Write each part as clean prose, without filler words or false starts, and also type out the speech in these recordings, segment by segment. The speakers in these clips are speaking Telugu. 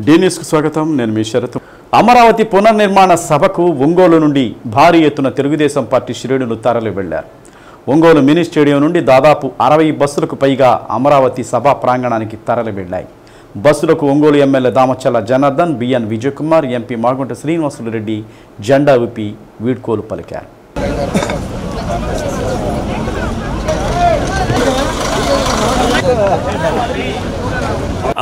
డి న్యూస్కు స్వాగతం. నేను మీ శరత్. అమరావతి పునర్నిర్మాణ సభకు ఒంగోలు నుండి భారీ ఎత్తున తెలుగుదేశం పార్టీ శ్రేణులు తరలి వెళ్లారు. ఒంగోలు మినీ స్టేడియం నుండి దాదాపు 60 బస్సులకు పైగా అమరావతి సభా ప్రాంగణానికి తరలి వెళ్లాయి. బస్సులకు Ongole MLA Damachalla Janardhan, BN Vijay Kumar, MP Magunta Srinivasulu Reddy జెండా ఊపి వీడ్కోలు పలికారు.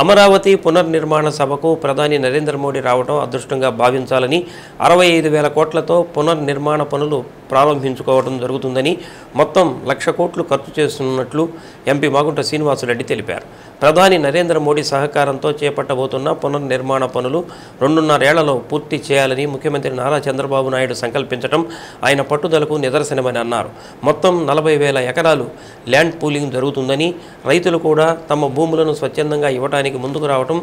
అమరావతి పునర్నిర్మాణ సభకు ప్రధాని నరేంద్ర మోడీ రావడం అదృష్టంగా భావించాలని 65,000 కోట్లతో పునర్నిర్మాణ పనులు ప్రారంభించుకోవడం జరుగుతుందని, మొత్తం 1,00,000 కోట్లు ఖర్చు చేస్తున్నట్లు ఎంపీ మాగుంట శ్రీనివాసులరెడ్డి తెలిపారు. ప్రధాని నరేంద్ర మోడీ సహకారంతో చేపట్టబోతున్న పునర్నిర్మాణ పనులు 2.5 ఏళ్లలో పూర్తి చేయాలని ముఖ్యమంత్రి నారా చంద్రబాబు నాయుడు సంకల్పించడం ఆయన పట్టుదలకు నిదర్శనమని అన్నారు. మొత్తం 40,000 ఎకరాలు ల్యాండ్ పూలింగ్ జరుగుతుందని, రైతులు కూడా తమ భూములను స్వచ్ఛందంగా ఇవ్వడానికి ముందుకు రావడం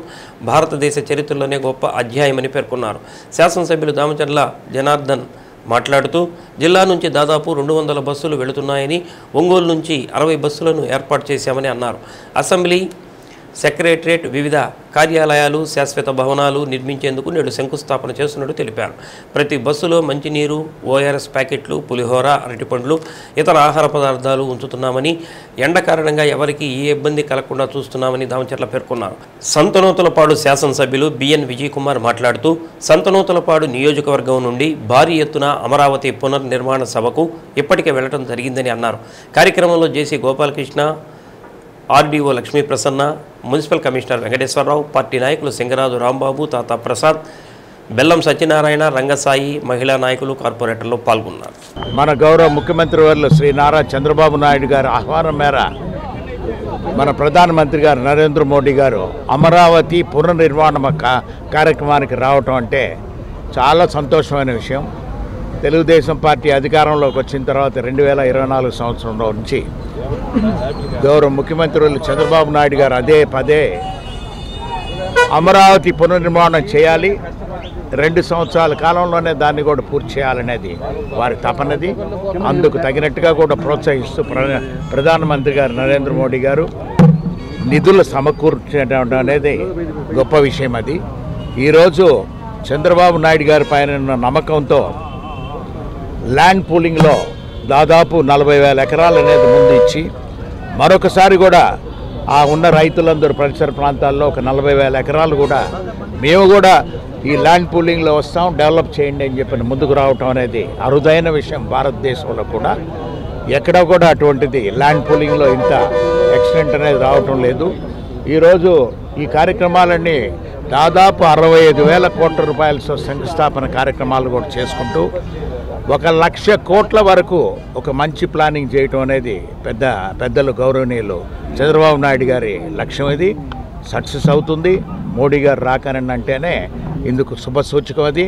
భారతదేశ చరిత్రలోనే గొప్ప అధ్యాయమని పేర్కొన్నారు. శాసనసభ్యులు దామచర్ల జనార్దన్ మాట్లాడుతూ జిల్లా నుంచి దాదాపు 200 బస్సులు వెళుతున్నాయని, ఒంగోలు నుంచి 60 బస్సులను ఏర్పాటు చేశామని అన్నారు. అసెంబ్లీ, సెక్రటరియట్, వివిధ కార్యాలయాలు, శాశ్వత భవనాలు నిర్మించేందుకు నేడు శంకుస్థాపన చేస్తున్నట్టు తెలిపారు. ప్రతి బస్సులో మంచినీరు, ఓఆర్ఎస్ ప్యాకెట్లు, పులిహోర, అరటిపండ్లు, ఇతర ఆహార పదార్థాలు ఉంచుతున్నామని, ఎండ కారణంగా ఎవరికి ఏ ఇబ్బంది కలగకుండా చూస్తున్నామని దామచర్ల పేర్కొన్నారు. సంతనూతలపాడు శాసనసభ్యులు బిఎన్ విజయ్ కుమార్ మాట్లాడుతూ సంతనూతలపాడు నియోజకవర్గం నుండి భారీ ఎత్తున అమరావతి పునర్నిర్మాణ సభకు ఇప్పటికే వెళ్లడం జరిగిందని అన్నారు. కార్యక్రమంలో JC Gopalakrishna, RDO Lakshmi Prasanna, municipal commissioner Venkateswararao, party నాయకులు సింగరాజు రాంబాబు, తాతా ప్రసాద్, బెల్లం సత్యనారాయణ, రంగసాయి, మహిళా నాయకులు, కార్పొరేటర్లు పాల్గొన్నారు. మన గౌరవ ముఖ్యమంత్రి వర్యులు శ్రీ నారా చంద్రబాబు నాయుడు గారి ఆహ్వానం మేర మన ప్రధానమంత్రి గారు నరేంద్ర మోడీ గారు అమరావతి పునర్నిర్మాణ కార్యక్రమానికి రావటం అంటే చాలా సంతోషమైన విషయం. తెలుగుదేశం పార్టీ అధికారంలోకి వచ్చిన తర్వాత 2024 సంవత్సరంలో నుంచి గౌరవ ముఖ్యమంత్రులు చంద్రబాబు నాయుడు గారు పదే అమరావతి పునర్నిర్మాణం చేయాలి, 2 సంవత్సరాల కాలంలోనే దాన్ని కూడా పూర్తి చేయాలనేది వారి తపనది. అందుకు తగినట్టుగా కూడా ప్రోత్సహిస్తూ ప్రధానమంత్రి గారు నరేంద్ర మోడీ గారు నిధులు సమకూర్చడం అనేది గొప్ప విషయం. అది ఈరోజు చంద్రబాబు నాయుడు గారి పైన ఉన్న నమ్మకంతో ల్యాండ్ పూలింగ్లో దాదాపు 40,000 ఎకరాలు అనేది ముందు ఇచ్చి, మరొకసారి కూడా ఆ ఉన్న రైతులందరూ పరిసర ప్రాంతాల్లో ఒక 40,000 ఎకరాలు కూడా మేము కూడా ఈ ల్యాండ్ పూలింగ్లో వస్తాం, డెవలప్ చేయండి అని చెప్పి ముందుకు రావటం అనేది అరుదైన విషయం. భారతదేశంలో కూడా ఎక్కడ కూడా అటువంటిది ల్యాండ్ పూలింగ్లో ఇంత ఎక్స్టెంట్ అనేది రావటం లేదు. ఈరోజు ఈ కార్యక్రమాలన్నీ దాదాపు 65,000 కోట్ల రూపాయలతో శంకుస్థాపన కార్యక్రమాలు కూడా చేసుకుంటూ 1,00,000 కోట్ల వరకు ఒక మంచి ప్లానింగ్ చేయటం అనేది పెద్దలు గౌరవనీయులు చంద్రబాబు నాయుడు గారి లక్ష్యం. ఇది సక్సెస్ అవుతుంది. మోడీ గారు రాకనని అంటేనే ఇందుకు శుభసూచకం. అది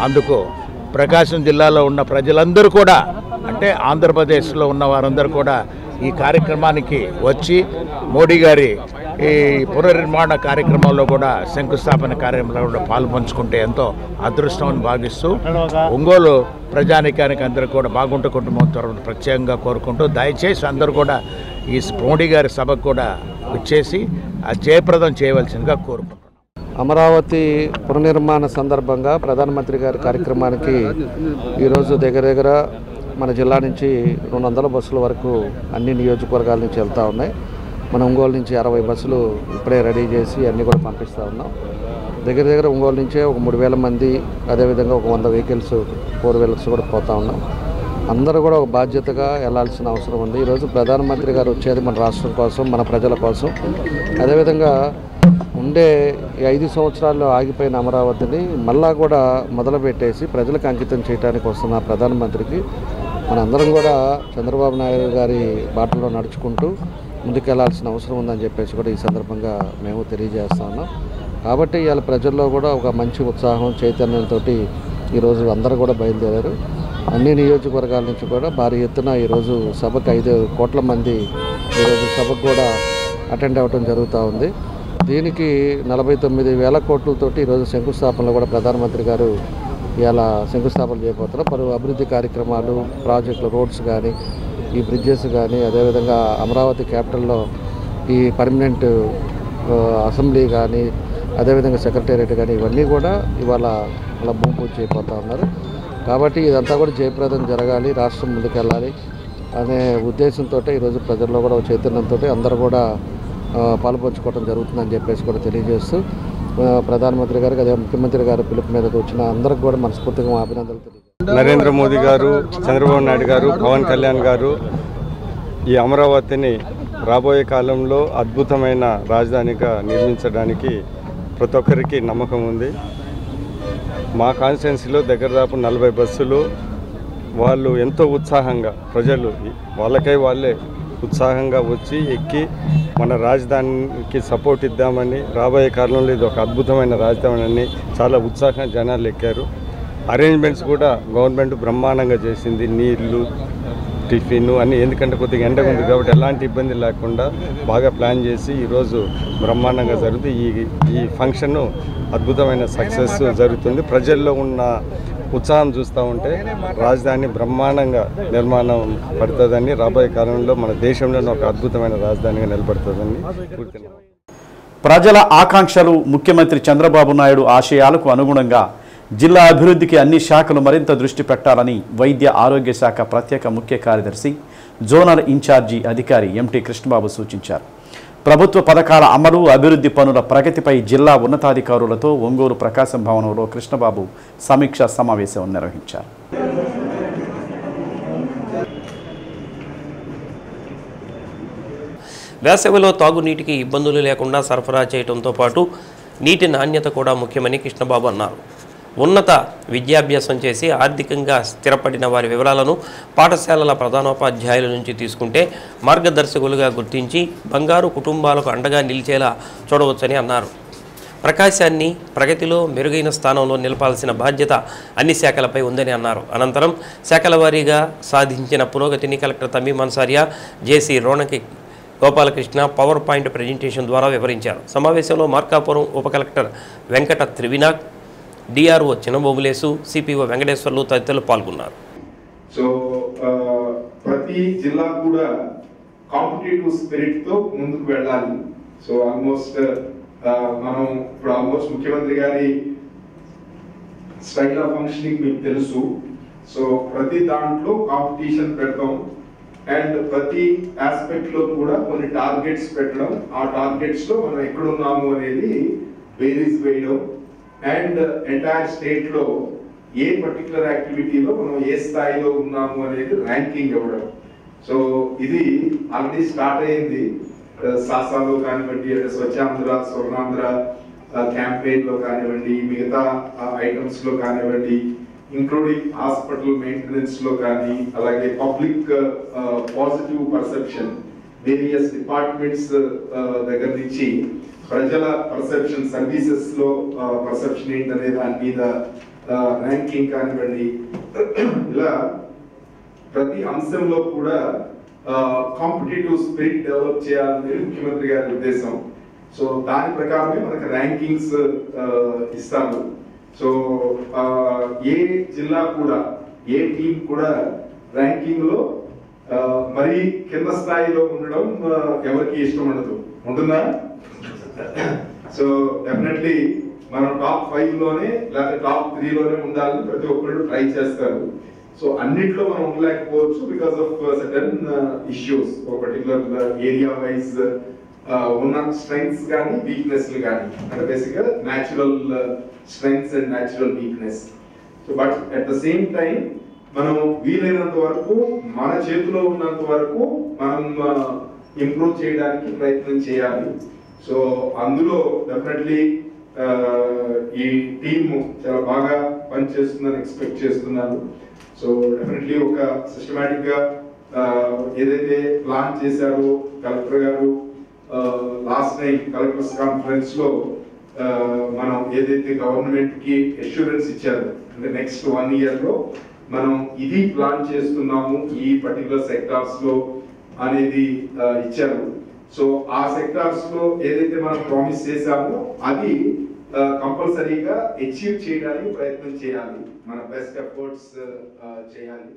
అందుకు ప్రకాశం జిల్లాలో ఉన్న ప్రజలందరూ కూడా, అంటే ఆంధ్రప్రదేశ్లో ఉన్న వారందరూ కూడా ఈ కార్యక్రమానికి వచ్చి మోడీ గారి ఈ పునర్నిర్మాణ కార్యక్రమంలో కూడా శంకుస్థాపన కార్యక్రమంలో కూడా పాల్పంచుకుంటే ఎంతో అదృష్టం అని భావిస్తూ ఒంగోలు ప్రజానికానికి అందరూ కూడా బాగుంట కుటుంబం తరఫున ప్రత్యేకంగా కోరుకుంటూ దయచేసి అందరూ కూడా ఈ మోడీ గారి సభకు కూడా వచ్చేసి జయప్రదం చేయవలసిందిగా కోరుకుంటున్నాం. అమరావతి పునర్నిర్మాణ సందర్భంగా ప్రధానమంత్రి గారి కార్యక్రమానికి ఈరోజు దగ్గర మన జిల్లా నుంచి 200 బస్సుల వరకు అన్ని నియోజకవర్గాల నుంచి వెళ్తూ ఉన్నాయి. మన ఒంగోలు నుంచి 60 బస్సులు ఇప్పుడే రెడీ చేసి అన్నీ కూడా పంపిస్తూ ఉన్నాం. దగ్గర ఒంగోలు నుంచే ఒక 3,000 మంది, అదేవిధంగా ఒక 100 వెహికల్స్ 4 వీలర్స్ కూడా పోతూ ఉన్నాం. అందరూ కూడా ఒక బాధ్యతగా వెళ్లాల్సిన అవసరం ఉంది. ఈరోజు ప్రధానమంత్రి గారు వచ్చేది మన రాష్ట్రం కోసం, మన ప్రజల కోసం. అదేవిధంగా ఉండే 5 సంవత్సరాల్లో ఆగిపోయిన అమరావతిని మళ్ళా కూడా మొదలుపెట్టేసి ప్రజలకు అంకితం చేయడానికి వస్తున్న ప్రధానమంత్రికి మనందరం కూడా చంద్రబాబు నాయుడు గారి బాటలో నడుచుకుంటూ ముందుకెళ్లాల్సిన అవసరం ఉందని చెప్పేసి కూడా ఈ సందర్భంగా మేము తెలియజేస్తా ఉన్నాం. కాబట్టి ఇవాళ ప్రజల్లో కూడా ఒక మంచి ఉత్సాహం, చైతన్యంతో ఈరోజు అందరూ కూడా బయలుదేరారు. అన్ని నియోజకవర్గాల నుంచి కూడా భారీ ఎత్తున ఈరోజు సభకు 5 కోట్ల మంది ఈరోజు సభకు కూడా అటెండ్ అవ్వడం జరుగుతూ ఉంది. దీనికి 49,000 కోట్లతోటి ఈరోజు శంకుస్థాపనలో కూడా ప్రధానమంత్రి గారు ఇలా శంకుస్థాపన చేయబోతున్నారు. పలు అభివృద్ధి కార్యక్రమాలు, ప్రాజెక్టులు, రోడ్స్ కానీ, ఈ బ్రిడ్జెస్ కానీ, అదేవిధంగా అమరావతి క్యాపిటల్లో ఈ పర్మనెంట్ అసెంబ్లీ కానీ, అదేవిధంగా సెక్రటేరియట్ కానీ ఇవన్నీ కూడా ఇవాళ అలా భూమి పూజ చేయబోతూ ఉన్నారు. కాబట్టి ఇదంతా కూడా జయప్రదం జరగాలి, రాష్ట్రం ముందుకెళ్ళాలి అనే ఉద్దేశంతో ఈరోజు ప్రజల్లో కూడా చైతన్యంతో అందరూ కూడా పాల్పంచుకోవడం జరుగుతుందని చెప్పేసి కూడా తెలియజేస్తూ ప్రధానమంత్రి గారికి అదే ముఖ్యమంత్రి గారి పిలుపు మీదకి వచ్చిన అందరికి కూడా మనస్ఫూర్తిగా అభినందనలు తెలియజేస్తారు. నరేంద్ర మోదీ గారు, చంద్రబాబు నాయుడు గారు, పవన్ కళ్యాణ్ గారు ఈ అమరావతిని రాబోయే కాలంలో అద్భుతమైన రాజధానిగా నిర్మించడానికి ప్రతి ఒక్కరికి నమ్మకం ఉంది. మా కాన్స్టిట్యున్సీలో దగ్గరదాపు 40 బస్సులు వాళ్ళు ఎంతో ఉత్సాహంగా ప్రజలు వాళ్ళకై వాళ్ళే ఉత్సాహంగా వచ్చి ఎక్కి మన రాజధానికి సపోర్ట్ ఇద్దామని, రాబోయే కాలంలో ఇది ఒక అద్భుతమైన రాజధాని అని చాలా ఉత్సాహంగా జనాలు ఎక్కారు. అరేంజ్మెంట్స్ కూడా గవర్నమెంట్ బ్రహ్మాండంగా చేసింది, నీళ్లు, టిఫిన్ అన్నీ. ఎందుకంటే కొద్దిగా ఎండగా ఉంది కాబట్టి ఎలాంటి ఇబ్బంది లేకుండా బాగా ప్లాన్ చేసి ఈరోజు బ్రహ్మాండంగా జరుగుతుంది. ఈ ఫంక్షన్ అద్భుతమైన సక్సెస్ జరుగుతుంది. ప్రజల్లో ఉన్న ఉత్సాహం చూస్తూ ఉంటే రాజధాని బ్రహ్మాండంగా నిర్మాణం పడుతుందని, రాబోయే కాలంలో మన దేశంలోనే ఒక అద్భుతమైన రాజధానిగా నిలబడుతుందని పూర్తి. ప్రజల ఆకాంక్షలు, ముఖ్యమంత్రి చంద్రబాబు నాయుడు ఆశయాలకు అనుగుణంగా జిల్లా అభివృద్ధికి అన్ని శాఖలు మరింత దృష్టి పెట్టాలని వైద్య ఆరోగ్య శాఖ ప్రత్యేక ముఖ్య కార్యదర్శి, జోనల్ ఇన్ఛార్జి అధికారి ఎంటీ కృష్ణబాబు సూచించారు. ప్రభుత్వ పథకాల అమలు, అభివృద్ధి పనుల ప్రగతిపై జిల్లా ఉన్నతాధికారులతో ఒంగోలు ప్రకాశం భవనంలో కృష్ణబాబు సమీక్షా సమావేశం నిర్వహించారు. వేసవిలో తాగునీటికి ఇబ్బందులు లేకుండా సరఫరా చేయడంతో పాటు నీటి నాణ్యత కూడా ముఖ్యమని కృష్ణబాబు అన్నారు. ఉన్నత విద్యాభ్యాసం చేసి ఆర్థికంగా స్థిరపడిన వారి వివరాలను పాఠశాలల ప్రధానోపాధ్యాయుల నుంచి తీసుకుంటే మార్గదర్శకులుగా గుర్తించి బంగారు కుటుంబాలకు అండగా నిలిచేలా చూడవచ్చని అన్నారు. ప్రకాశాన్ని ప్రగతిలో మెరుగైన స్థానంలో నిలపాల్సిన బాధ్యత అన్ని శాఖలపై ఉందని అన్నారు. అనంతరం శాఖల వారీగా సాధించిన పురోగతిని collector Tameem Ansariya, JC Ronanki Gopalakrishna power point presentation ద్వారా వివరించారు. సమావేశంలో మార్కాపురం ఉప collector Venkata Trivinag, DRO Chinnabobulesu, CPO Venkateswarlu తదితరులు పాల్గొన్నారు. సో ప్రతి జిల్లా కూడా కాంపిటేటివ్ స్పిరిట్ తో ముందుకు వెళ్ళాలి. సో ఆల్మోస్ట్ మనం ఇప్పుడు ఆల్మోస్ట్ ముఖ్యమంత్రి గారి స్టైల్ ఆఫ్ ఫంక్షనింగ్ మీకు తెలుసు. సో ప్రతి దాంట్లో కాంపిటీషన్ పెడతాం అండ్ ప్రతి ఆస్పెక్ట్ లో కూడా కొన్ని టార్గెట్స్ పెట్టడం, ఆ టార్గెట్స్ లో మనం ఎక్కడున్నాము అనేది వేరీస్ వేయడం అండ్ ఎంటైర్ స్టేట్ లో ఏ పర్టికులర్ యాక్టివిటీలో మనం ఏ స్థాయిలో ఉన్నాము అనేది ర్యాంకింగ్ ఇవ్వడం. సో ఇది ఆల్రెడీ స్టార్ట్ అయింది. సాసాలో కానివ్వండి, అంటే స్వచ్ఛాంధ్ర, స్వర్ణాంధ్ర క్యాంపెయిన్ లో కానివ్వండి, మిగతా ఐటమ్స్ లో కానివ్వండి, ఇంక్లూడింగ్ హాస్పిటల్ మెయింటెనెన్స్ లో కానీ, అలాగే public positive perception various departments దగ్గర నుంచి ప్రజల పర్సెప్షన్, సర్వీసెస్ లో పర్సెప్షన్ ఏంటనే దాని మీద ర్యాంకింగ్ కానివ్వండి, ఇలా ప్రతి అంశంలో కూడా కాంపిటేటివ్ స్పిరిట్ డెవలప్ చేయాలనేది ముఖ్యమంత్రి గారి ఉద్దేశం. సో దాని ప్రకారమే మనకు ర్యాంకింగ్స్ ఇస్తారు. సో ఏ జిల్లా కూడా, ఏ టీం కూడా ర్యాంకింగ్ లో మరీ కింద స్థాయిలో ఉండడం ఎవరికి ఇష్టం ఉండదు. ఉంటుందా? సో డెఫినెట్లీ మనం టాప్ 5 లోనే లేకపోతే టాప్ 3 లోనే ఉండాలని ప్రతి ఒక్కరు ట్రై చేస్తారు. సో అన్నిట్లో మనం ఉండలేకపోవచ్చు బికాస్ ఆఫ్ సర్టన్ ఇష్యూస్, ఒక పర్టికులర్ ఏరియా వైజ్ ఉన్న స్ట్రెంగ్స్ కానీ వీక్నెస్లు కానీ, అంటే బేసిక్ గా natural strengths and natural weakness. So but at the same time మనం వీలైనంత వరకు, మన చేతిలో ఉన్నంత వరకు మనం ఇంప్రూవ్ చేయడానికి ప్రయత్నం చేయాలి. సో అందులో డెఫినెట్లీ ఈ టీమ్ చాలా బాగా పనిచేస్తుందని ఎక్స్పెక్ట్ చేస్తున్నాను. సో డెఫినెట్లీ ఒక సిస్టమేటిక్ గా ఏదైతే ప్లాన్ చేశారో కలెక్టర్ గారు లాస్ట్ నైట్ కలెక్టర్స్ కాన్ఫరెన్స్ లో, మనం ఏదైతే గవర్నమెంట్ కి అష్యూరెన్స్ ఇచ్చారు, అంటే నెక్స్ట్ 1 year లో మనం ఇది ప్లాన్ చేస్తున్నాము ఈ పర్టికులర్ సెక్టార్స్ లో అనేది ఇచ్చారు. సో ఆ సెక్టార్స్ లో ఏదైతే మనం ప్రామిస్ చేశామో అది కంపల్సరీగా అచీవ్ చేయడానికి ప్రయత్నం చేయాలి, మన బెస్ట్ ఎఫర్ట్స్ చేయాలి.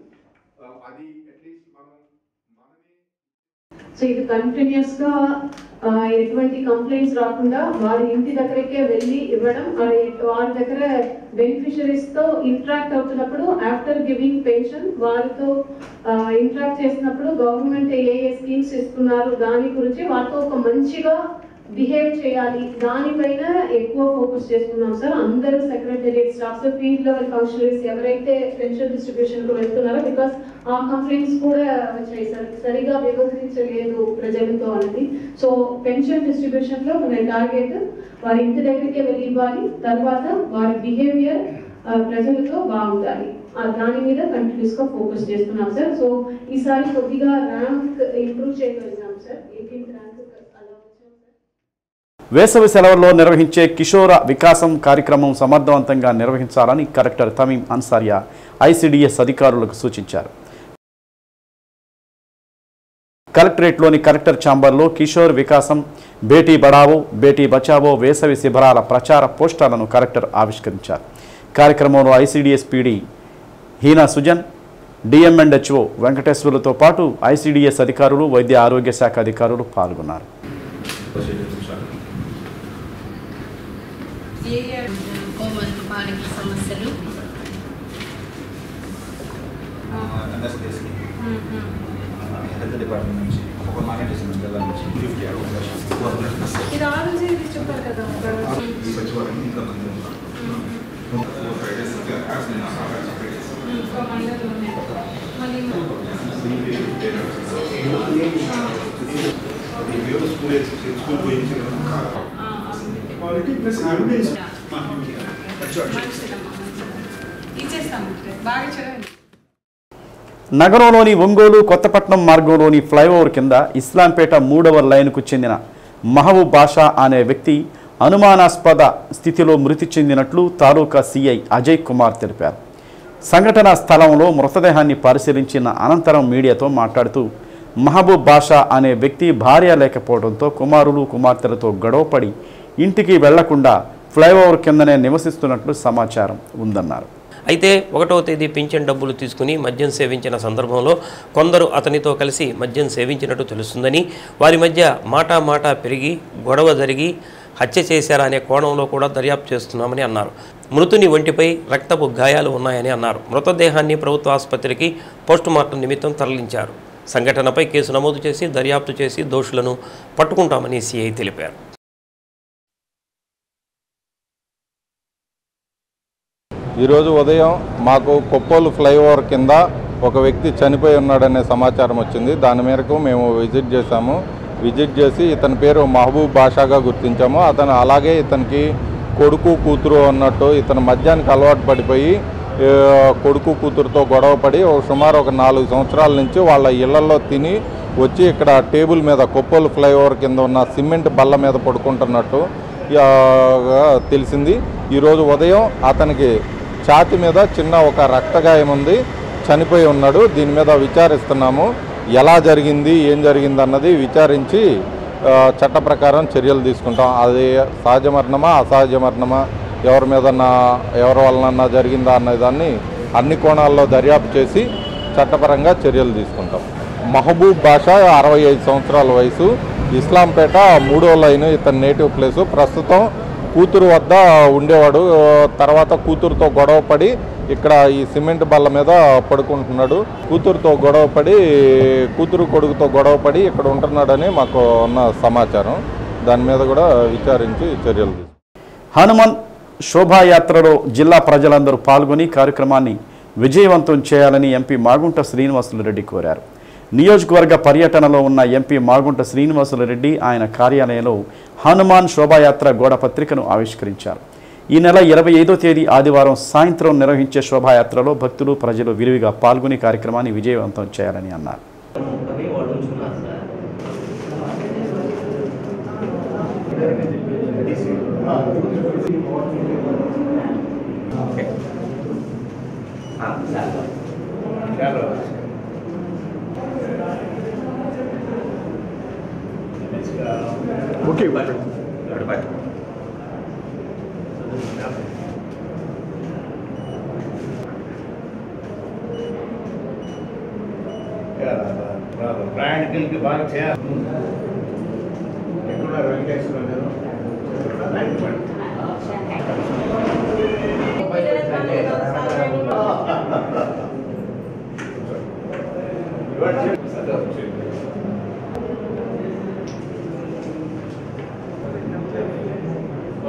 అది అట్లీస్ట్ మనమే సో ఇది కంటిన్యూస్గా ఎటువంటి కంప్లైంట్స్ రాకుండా వారి ఇంటి దగ్గరకే వెళ్ళి ఇవ్వడం, వారి దగ్గర బెనిఫిషరీస్తో ఇంటరాక్ట్ అవుతున్నప్పుడు ఆఫ్టర్ గివింగ్ పెన్షన్ వారితో ఇంటరాక్ట్ చేసినప్పుడు గవర్నమెంట్ ఏ స్కీమ్స్ ఇస్తున్నారు దాని గురించి వారితో ఒక మంచిగా బిహేవ్ చేయాలి, దానిపైన ఎక్కువ ఫోకస్ చేస్తున్నాం సార్. అందరూ secretariat staffs, field level functionaries ఎవరైతే పెన్షన్ డిస్ట్రిబ్యూషన్ కు వెళ్తున్నారో, బికాస్ ఆ కంప్లైంట్స్ కూడా వచ్చాయి సార్, సరిగా వ్యవహరించలేదు ప్రజలతో అనేది. సో పెన్షన్ డిస్ట్రిబ్యూషన్ లో మన టార్గెట్ వారి ఇంటి దగ్గరికే వెళ్ళి ఇవ్వాలి, తర్వాత వారి బిహేవియర్ ప్రజలతో బాగుండాలి, దాని మీద కంటిన్యూస్ గా ఫోకస్ చేస్తున్నాం సార్. సో ఈసారి కొద్దిగా ర్యాంక్ ఇంప్రూవ్ చేయగలిగాం సార్, 18th ర్యాంక్. వేసవి సెలవుల్లో నిర్వహించే కిషోర వికాసం కార్యక్రమం సమర్థవంతంగా నిర్వహించాలని కలెక్టర్ తమీం అన్సారియా ఐసిడిఎస్ అధికారులకు సూచించారు. కలెక్టరేట్లోని కలెక్టర్ ఛాంబర్లో కిషోర్ వికాసం, బేటీ బడావో బేటీ బచావో వేసవి శిబిరాల ప్రచార పోస్టర్లను కలెక్టర్ ఆవిష్కరించారు. కార్యక్రమంలో ICDS PD Heena Sujan, DM and HO వెంకటేశ్వర్లతో పాటు ఐసిడిఎస్ అధికారులు, వైద్య ఆరోగ్య శాఖ అధికారులు పాల్గొన్నారు. సమస్యలు హెల్త్ డిపార్ట్మెంట్ నుంచి ఒక మానిటర్ జిల్లా నుంచి 50 ఇది ఆ రోజు ఇది చెప్పారు కదా ఈ సచివాలయం ఇంకా మంది ఉన్నారు. క్వాలిటీ ప్లస్ అంబియన్స్ నగరంలోని ఒంగోలు కొత్తపట్నం మార్గంలోని ఫ్లైఓవర్ కింద ఇస్లాంపేట 3వ లైన్కు చెందిన మహబూబ్ బాషా అనే వ్యక్తి అనుమానాస్పద స్థితిలో మృతి చెందినట్లు తాలూకా సిఐ అజయ్ కుమార్ తెలిపారు. సంఘటనా స్థలంలో మృతదేహాన్ని పరిశీలించిన అనంతరం మీడియాతో మాట్లాడుతూ మహబూబ్ బాషా అనే వ్యక్తి భార్య లేకపోవడంతో కుమారులు కుమార్తెలతో గొడవపడి ఇంటికి వెళ్లకుండా ఫ్లైఓవర్ కిందనే నివసిస్తున్నట్లు సమాచారం ఉందన్నారు. అయితే 1వ తేదీ పింఛన్ డబ్బులు తీసుకుని మద్యం సేవించిన సందర్భంలో కొందరు అతనితో కలిసి మద్యం సేవించినట్టు తెలుస్తుందని, వారి మధ్య మాటా పెరిగి గొడవ జరిగి హత్య చేశారా అనే కోణంలో కూడా దర్యాప్తు చేస్తున్నామని అన్నారు. మృతుని ఒంటిపై రక్తపు గాయాలు ఉన్నాయని అన్నారు. మృతదేహాన్ని ప్రభుత్వ ఆసుపత్రికి పోస్టుమార్టం నిమిత్తం తరలించారు. సంఘటనపై కేసు నమోదు చేసి దర్యాప్తు చేసి దోషులను పట్టుకుంటామని సిఐ తెలిపారు. ఈరోజు ఉదయం మాకు కొప్పోలు ఫ్లైఓవర్ కింద ఒక వ్యక్తి చనిపోయి ఉన్నాడనే సమాచారం వచ్చింది. దాని మేరకు మేము విజిట్ చేశాము. విజిట్ చేసి ఇతని పేరు మహబూబ్ బాషాగా గుర్తించాము. అతను అలాగే ఇతనికి కొడుకు కూతురు అన్నట్టు ఇతను మద్యానికి అలవాటు పడిపోయి కొడుకు కూతురుతో గొడవపడి సుమారు ఒక 4 సంవత్సరాల నుంచి వాళ్ళ ఇళ్లలో తిని వచ్చి ఇక్కడ టేబుల్ మీద కొప్పోలు ఫ్లైఓవర్ కింద ఉన్న సిమెంట్ బల్ల మీద పడుకుంటున్నట్టు తెలిసింది. ఈరోజు ఉదయం అతనికి ఛాతి మీద చిన్న ఒక రక్తగాయం ఉంది, చనిపోయి ఉన్నాడు. దీని మీద విచారిస్తున్నాము. ఎలా జరిగింది, ఏం జరిగింది అన్నది విచారించి చట్ట ప్రకారం చర్యలు తీసుకుంటాం. అది సహజ మరణమా అసహజ మరణమా, ఎవరి వలన జరిగిందా అన్నదాన్ని అన్ని కోణాల్లో దర్యాప్తు చేసి చట్టపరంగా చర్యలు తీసుకుంటాం. మహబూబ్ బాషా 65 సంవత్సరాల వయసు, ఇస్లాంపేట 3వ లైన్ ఇతని నేటివ్ ప్లేసు. ప్రస్తుతం కూతురు వద్ద ఉండేవాడు. తర్వాత కూతురుతో గొడవపడి ఇక్కడ ఈ సిమెంట్ బల్ల మీద పడుకుంటున్నాడు. కూతురుతో గొడవపడి కొడుకుతో గొడవపడి ఇక్కడ ఉంటున్నాడని మాకు ఉన్న సమాచారం. దాని మీద కూడా విచారించి చర్యలు తీసుకుంటాం. హనుమాన్ శోభాయాత్రలో జిల్లా ప్రజలందరూ పాల్గొని కార్యక్రమాన్ని విజయవంతం చేయాలని ఎంపీ మాగుంట శ్రీనివాసులు రెడ్డి కోరారు. నియోజకవర్గ పర్యటనలో ఉన్న ఎంపీ మాగుంట శ్రీనివాసులు రెడ్డి ఆయన కార్యాలయంలో హనుమాన్ శోభాయాత్ర గోడపత్రికను ఆవిష్కరించారు. ఈ నెల 25వ తేదీ ఆదివారం సాయంత్రం నిర్వహించే శోభాయాత్రలో భక్తులు ప్రజలు విరివిగా పాల్గొని కార్యక్రమాన్ని విజయవంతం చేయాలని అన్నారు. Okay, bye. Bye. Yeah, ప్రయాణికులకి బాగా చేయాలి. ఎక్కడ వెంకటేశ్వర గారు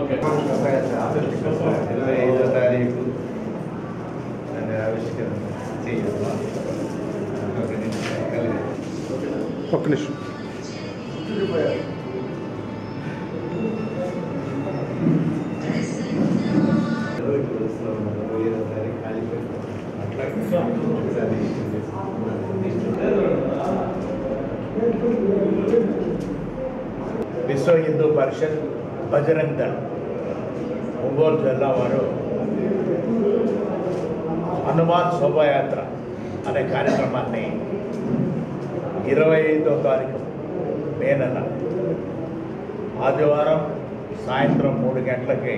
ఓకే 25వ తారీఖు ఆవిష్కరణ చేయాలి. ఒక్క నిమిషం. విశ్వ హిందూ పరిషత్ బజరంగ్ దళ్ ఒంగోలు జిల్లా వారు హనుమాన్ శోభాయాత్ర అనే కార్యక్రమాన్ని 25వ తారీఖు మే నెల ఆదివారం సాయంత్రం 3 గంటలకి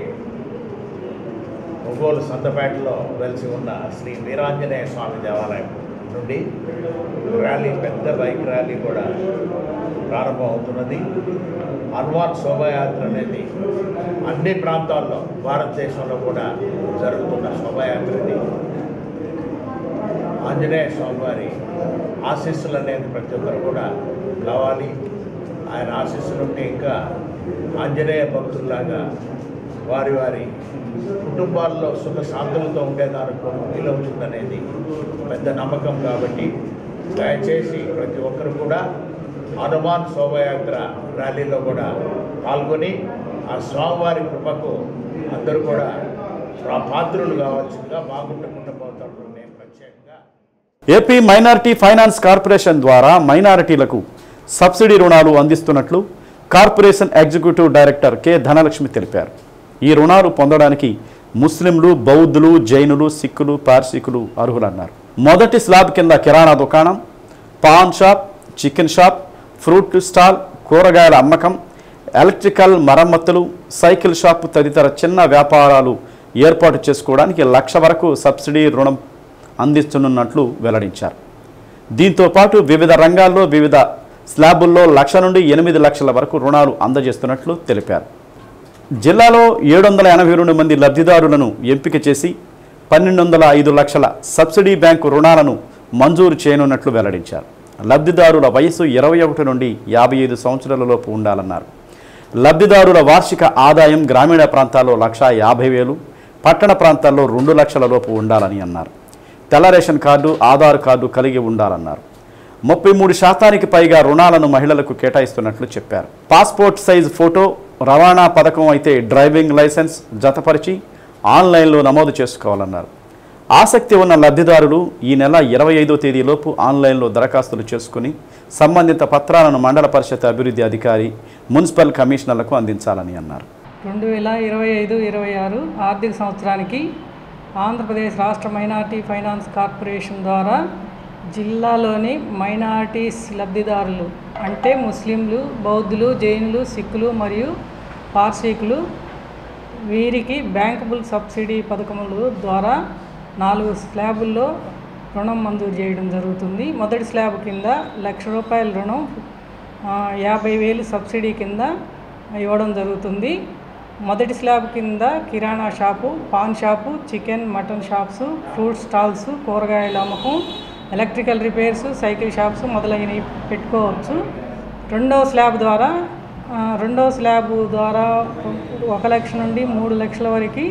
ఒంగోలు సంతపేటలో వెలిసి ఉన్న శ్రీ వీరాంజనేయ స్వామి దేవాలయం నుండి ర్యాలీ, పెద్ద బైక్ ర్యాలీ కూడా ప్రారంభం అవుతున్నది. హనుమాన్ శోభాయాత్ర అనేది అన్ని ప్రాంతాల్లో భారతదేశంలో కూడా జరుగుతున్న శోభాయాత్ర ఇది. ఆంజనేయ స్వామి వారి ఆశీస్సులు అనేది ప్రతి ఒక్కరు కూడా కావాలి. ఆయన ఆశీస్సులు ఉంటే ఇంకా ఆంజనేయ భక్తుల్లాగా వారి వారి కుటుంబాల్లో సుఖ శాంతులతో ఉండేదానికి వీలవుతుందనేది పెద్ద నమ్మకం. కాబట్టి దయచేసి ప్రతి ఒక్కరు కూడా హనుమాన్ శోభాయాత్ర ర్యాలీలో కూడా పాల్గొని ఆ స్వామివారి కృపకు అందరూ కూడా పాత్రులు కావాల్సిందిగా బాగుండకుండా పోతారు. నేను ప్రత్యేకంగా ఏపీ మైనారిటీ ఫైనాన్స్ కార్పొరేషన్ ద్వారా మైనారిటీలకు సబ్సిడీ రుణాలు అందిస్తున్నట్లు corporation executive director K Dhanalakshmi తెలిపారు. ఈ రుణాలు పొందడానికి ముస్లింలు, బౌద్ధులు, జైనులు, సిక్కులు, పార్సీకులు అర్హులన్నారు. మొదటి స్లాబ్ కింద కిరాణా దుకాణం, pan shop, chicken shop, fruit stall, కూరగాయల అమ్మకం, ఎలక్ట్రికల్ మరమ్మతులు, సైకిల్ షాప్ తదితర చిన్న వ్యాపారాలు ఏర్పాటు చేసుకోవడానికి 1 లక్ష వరకు సబ్సిడీ రుణం అందిస్తున్నట్లు వెల్లడించారు. దీంతో పాటు వివిధ రంగాల్లో వివిధ స్లాబుల్లో 1 లక్ష నుండి 8 లక్షల వరకు రుణాలు అందజేస్తున్నట్లు తెలిపారు. జిల్లాలో 782 మంది లబ్ధిదారులను ఎంపిక చేసి 1205 లక్షల సబ్సిడీ బ్యాంకు రుణాలను మంజూరు చేయనున్నట్లు వెల్లడించారు. లబ్ధిదారుల వయసు 21 నుండి 55 సంవత్సరాలలోపు ఉండాలన్నారు. లబ్ధిదారుల వార్షిక ఆదాయం గ్రామీణ ప్రాంతాల్లో 1,50,000, పట్టణ ప్రాంతాల్లో 2 లక్షల లోపు ఉండాలని అన్నారు. తెల్ల రేషన్ కార్డు, ఆధార్ కార్డు కలిగి ఉండాలన్నారు. 33% పైగా రుణాలను మహిళలకు కేటాయిస్తున్నట్లు చెప్పారు. పాస్పోర్ట్ సైజ్ ఫోటో, రవాణా పథకం అయితే డ్రైవింగ్ లైసెన్స్ జతపరిచి ఆన్లైన్లో నమోదు చేసుకోవాలన్నారు. ఆసక్తి ఉన్న లబ్ధిదారులు ఈ నెల 25వ తేదీలోపు ఆన్లైన్లో దరఖాస్తులు చేసుకుని సంబంధిత పత్రాలను మండల పరిషత్ అభివృద్ధి అధికారి, మున్సిపల్ కమిషనర్లకు అందించాలని అన్నారు. 2025-26 ఆర్థిక సంవత్సరానికి ఆంధ్రప్రదేశ్ రాష్ట్ర మైనారిటీ ఫైనాన్స్ కార్పొరేషన్ ద్వారా జిల్లాలోని మైనారిటీస్ లబ్ధిదారులు అంటే ముస్లింలు, బౌద్ధులు, జైనులు, సిక్కులు మరియు పార్సీకులు వీరికి బ్యాంకబుల్ సబ్సిడీ పథకముల ద్వారా 4 స్లాబుల్లో రుణం మంజూరు చేయడం జరుగుతుంది. మొదటి స్లాబ్ కింద ₹1,00,000 రుణం 50,000 సబ్సిడీ కింద ఇవ్వడం జరుగుతుంది. మొదటి స్లాబ్ కింద కిరాణా షాపు, పాన్ shop, chicken, mutton shops, fruit stalls, కూరగాయల అమ్మకం, ఎలక్ట్రికల్ రిపేర్స్, సైకిల్ షాప్స్ మొదలైనవి పెట్టుకోవచ్చు. రెండవ స్లాబ్ ద్వారా 1 లక్ష నుండి 3 లక్షల వరకు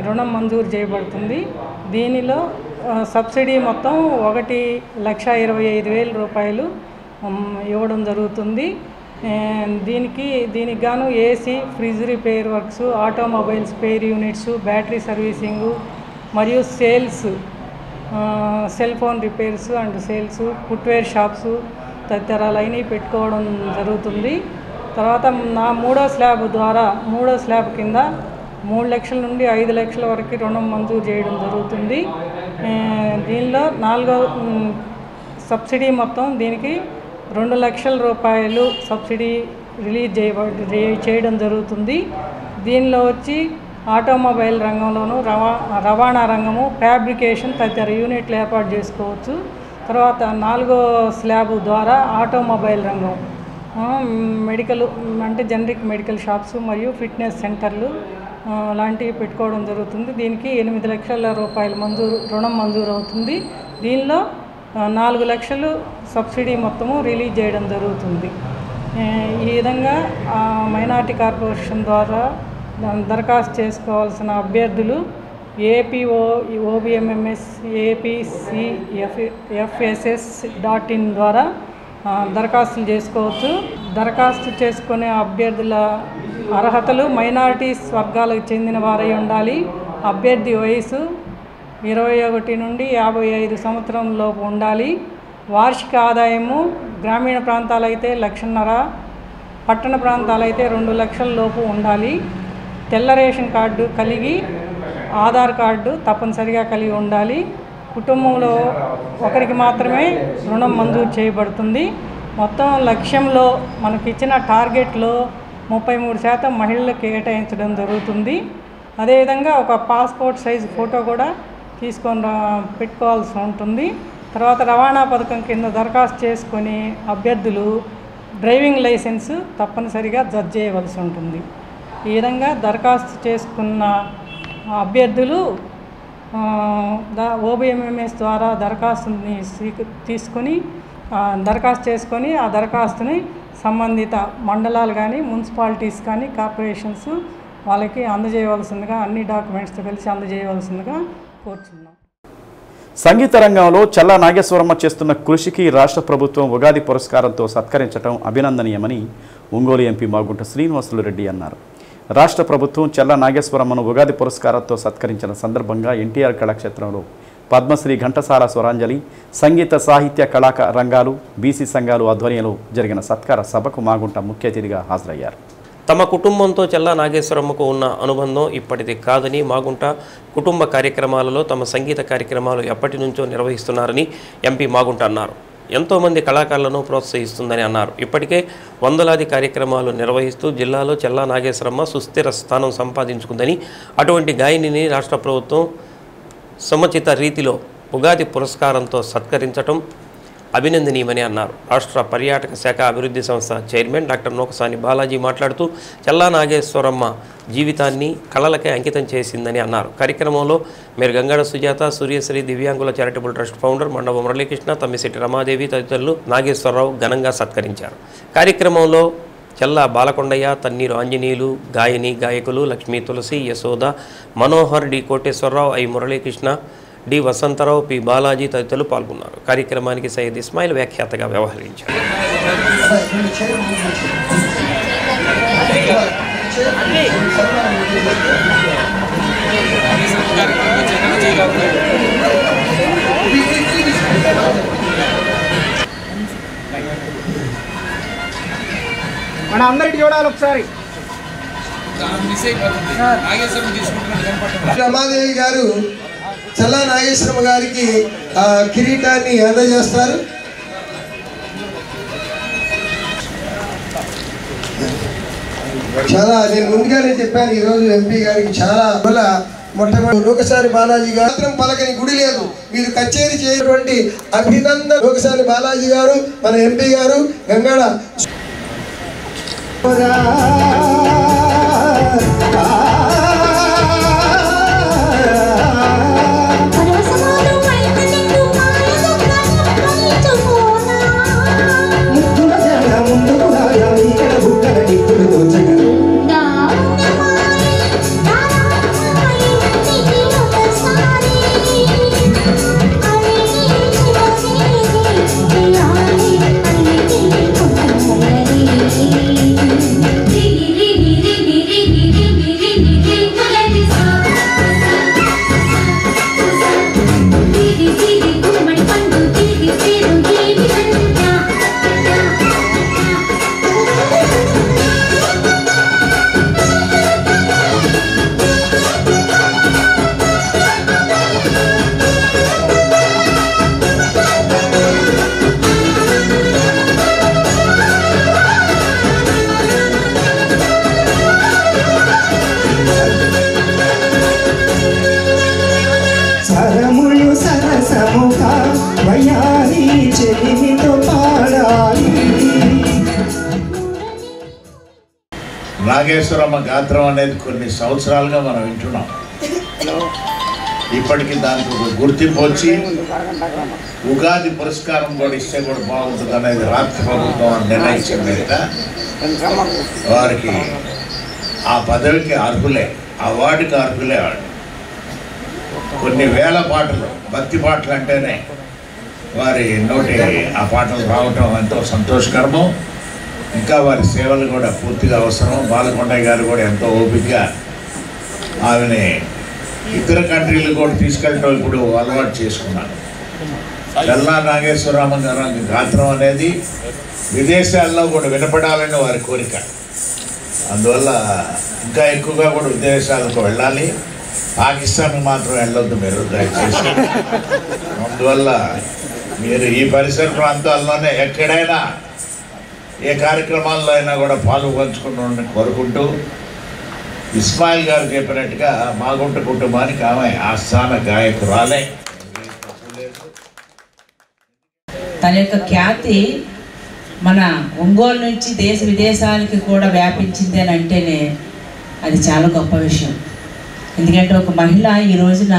రుణం మంజూరు చేయబడుతుంది. దీనిలో సబ్సిడీ మొత్తం ₹1,25,000 ఇవ్వడం జరుగుతుంది. దీనికి గాను AC, fridge repair works, automobile spare units, battery servicing మరియు cell phone repairs and sales, footwear shops తదితరాలైనవి పెట్టుకోవడం జరుగుతుంది. తర్వాత మూడో స్లాబ్ కింద 3 లక్షల నుండి 5 లక్షల వరకు రుణం మంజూరు చేయడం జరుగుతుంది. దీనిలో 4వ సబ్సిడీ మొత్తం దీనికి ₹2 లక్షల సబ్సిడీ రిలీజ్ చేయడం జరుగుతుంది. దీనిలో వచ్చి ఆటోమొబైల్ రంగంలోనూ, రవాణా రంగము, ఫ్యాబ్రికేషన్ తదితర యూనిట్లు ఏర్పాటు చేసుకోవచ్చు. తర్వాత 4వ స్లాబ్ ద్వారా ఆటోమొబైల్ రంగం, మెడికల్ అంటే జనరిక్ మెడికల్ షాప్స్ మరియు ఫిట్నెస్ సెంటర్లు లాంటివి పెట్టుకోవడం జరుగుతుంది. దీనికి 8 లక్షల రూపాయల రుణం మంజూరు అవుతుంది. దీనిలో 4 లక్షలు సబ్సిడీ మొత్తము రిలీజ్ చేయడం జరుగుతుంది. ఈ విధంగా మైనార్టీ కార్పొరేషన్ ద్వారా దరఖాస్తు చేసుకోవాల్సిన అభ్యర్థులు ఏపీఓ OBMMS APCFSS.in ద్వారా దరఖాస్తులు చేసుకోవచ్చు. దరఖాస్తు చేసుకునే అభ్యర్థుల అర్హతలు మైనారిటీస్ వర్గాలకు చెందిన వారై ఉండాలి. అభ్యర్థి వయసు 21 నుండి 55 సంవత్సరంలోపు ఉండాలి. వార్షిక ఆదాయము గ్రామీణ ప్రాంతాలైతే 1.5 లక్షలు, పట్టణ ప్రాంతాలైతే 2 లక్షల లోపు ఉండాలి. తెల్ల రేషన్ కార్డు కలిగి ఆధార్ కార్డు తప్పనిసరిగా కలిగి ఉండాలి. కుటుంబంలో ఒకరికి మాత్రమే రుణం మంజూరు చేయబడుతుంది. మొత్తం లక్ష్యంలో మనకి ఇచ్చిన టార్గెట్లో 33% మహిళలకు కేటాయించడం జరుగుతుంది. అదేవిధంగా ఒక పాస్పోర్ట్ సైజు ఫోటో కూడా తీసుకొని పెట్టుకోవాల్సి ఉంటుంది. తర్వాత రవాణా పథకం కింద దరఖాస్తు చేసుకొని అభ్యర్థులు డ్రైవింగ్ లైసెన్స్ తప్పనిసరిగా జడ్జ్ చేయవలసి ఉంటుంది. ఈ విధంగా దరఖాస్తు చేసుకున్న అభ్యర్థులు OBMMS ద్వారా దరఖాస్తుని తీసుకొని దరఖాస్తు చేసుకొని ఆ దరఖాస్తుని సంబంధిత మండలాలు కానీ మున్సిపాలిటీస్ కానీ కార్పొరేషన్స్ వాళ్ళకి అందజేయవలసిందిగా అన్ని డాక్యుమెంట్స్తో కలిసి అందజేయవలసిందిగా కోరుచున్నాం. సంగీత రంగంలో చల్లా నాగేశ్వరమ్మ చేస్తున్న కృషికి రాష్ట్ర ప్రభుత్వం ఉగాది పురస్కారంతో సత్కరించడం అభినందనీయమని ఒంగోలు ఎంపీ మాగుంట శ్రీనివాసులు రెడ్డి అన్నారు. రాష్ట్ర ప్రభుత్వం చల్లా నాగేశ్వరమ్మను ఉగాది పురస్కారంతో సత్కరించిన సందర్భంగా ఎన్టీఆర్ కళాక్షేత్రంలో పద్మశ్రీ ఘంటసాల స్వరాంజలి, సంగీత సాహిత్య కళాక రంగాలు, బీసీ సంఘాలు ఆధ్వర్యంలో జరిగిన సత్కార సభకు మాగుంట ముఖ్య అతిథిగా హాజరయ్యారు. తమ కుటుంబంతో చల్లా నాగేశ్వరమ్మకు ఉన్న అనుబంధం ఇప్పటిది కాదని, మాగుంట కుటుంబ కార్యక్రమాలలో తమ సంగీత కార్యక్రమాలు ఎప్పటి నుంచో నిర్వహిస్తున్నారని ఎంపీ మాగుంట అన్నారు. ఎంతోమంది కళాకారులను ప్రోత్సహిస్తుందని అన్నారు. ఇప్పటికే వందలాది కార్యక్రమాలు నిర్వహిస్తూ జిల్లాలో చల్లా నాగేశ్వరమ్మ సుస్థిర స్థానం సంపాదించుకుందని, అటువంటి గాయనిని రాష్ట్ర ప్రభుత్వం సముచిత రీతిలో ఉగాది పురస్కారంతో సత్కరించడం అభినందనీయమని అన్నారు. రాష్ట్ర పర్యాటక శాఖ అభివృద్ధి సంస్థ చైర్మన్ డాక్టర్ నోకసాని బాలాజీ మాట్లాడుతూ చల్లా నాగేశ్వరమ్మ జీవితాన్ని కళలకే అంకితం చేసిందని అన్నారు. కార్యక్రమంలో మేరు గంగాడ సుజాత, సూర్యశ్రీ దివ్యాంగుల charitable trust founder Mandava Muralikrishna, Tammisetti Ramadevi తదితరులు నాగేశ్వరరావు ఘనంగా సత్కరించారు. కార్యక్రమంలో చల్లా బాలకొండయ్య, తన్నీరు ఆంజనేయులు, గాయని గాయకులు Lakshmi Tulasi, Yashoda, Manohar, D Koteswararao, I Muralikrishna, D Vasantharao, P Balaji తదితరులు పాల్గొన్నారు. కార్యక్రమానికి సయ్యద్ ఇస్మాయిల్ వ్యాఖ్యాతగా వ్యవహరించారు. మన అందరికి చూడాలి ఒకసారి. రమాదేవి గారు చల్లా నాగేశ్వరమ్మ గారికి కిరీటాన్ని అందజేస్తారు. చాలా నేను ముందుగానే చెప్పాను, ఈరోజు ఎంపీ గారికి చాలా మొట్టమొదటి ఒకసారి బాలాజీ గారు మాత్రం పలకని గుడి లేదు. మీరు కచేరీ చేయటువంటి అభినందన ఒకసారి బాలాజీ గారు, మన ఎంపీ గారు గంగాడ నాగేశ్వరమ్మ గాత్రం అనేది కొన్ని సంవత్సరాలుగా మనం వింటున్నాం. ఇప్పటికీ దానికి ఒక గుర్తింపు వచ్చి ఉగాది పురస్కారం కూడా ఇస్తే కూడా బాగుంటుంది అనేది రాష్ట్ర ప్రభుత్వం నిర్ణయించిన మీద వారికి ఆ పదవికి అర్హులే, అవార్డుకి అర్హులే. వాడు కొన్ని వేల పాటలు, భక్తి పాటలు అంటేనే వారి నోటి ఆ పాటలు రావటం ఎంతో సంతోషకరము. ఇంకా వారి సేవలు కూడా పూర్తిగా అవసరం. బాలకొండయ్య గారు కూడా ఎంతో ఓపికగా ఆమెని ఇతర కంట్రీలు కూడా తీసుకెళ్ళటం ఇప్పుడు అలవాటు చేసుకున్నాను. చల్లా నాగేశ్వరరామ గారి గాత్రం అనేది విదేశాల్లో కూడా వినపడాలని వారి కోరిక. అందువల్ల ఇంకా ఎక్కువగా కూడా విదేశాలకు వెళ్ళాలి. పాకిస్తాన్కి మాత్రం వెళ్ళొద్దు మీరు దయచేసి. అందువల్ల మీరు ఈ పరిసర ప్రాంతాల్లోనే ఎక్కడైనా ఏ కార్యక్రమాల్లో అయినా కూడా పాలు పంచుకుంటూ కోరుకుంటూ, ఇస్మాయిల్ గారు చెప్పినట్టుగా మాగుంట కుటుంబానికి ఆమె ఆస్థాన గాయకురాలే. తన యొక్క ఖ్యాతి మన ఒంగోలు నుంచి దేశ విదేశాలకి కూడా వ్యాపించింది అని అంటేనే అది చాలా గొప్ప విషయం. ఎందుకంటే ఒక మహిళ ఈ రోజున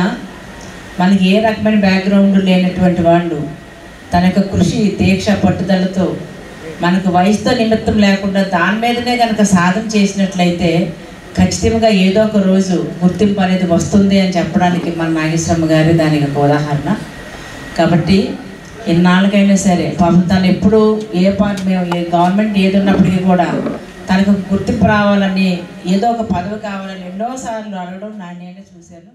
మనకి ఏ రకమైన బ్యాక్గ్రౌండ్ లేనటువంటి వాళ్ళు తన యొక్క కృషి, దీక్ష, పట్టుదలతో మనకు వయసుతో నిమిత్తం లేకుండా దాని మీదనే కనుక సాధన చేసినట్లయితే ఖచ్చితంగా ఏదో ఒక రోజు గుర్తింపు అనేది వస్తుంది అని చెప్పడానికి మన నాగేశ్వరమ్మ గారి దానికి ఒక ఉదాహరణ. కాబట్టి ఎన్నాళ్ళకైనా సరే పాపం తను ఎప్పుడు ఏ గవర్నమెంట్ ఏది ఉన్నప్పటికీ కూడా తనకు గుర్తింపు రావాలని, ఏదో ఒక పదవి కావాలని ఎన్నోసార్లు అడగడం నేనే చూశాను.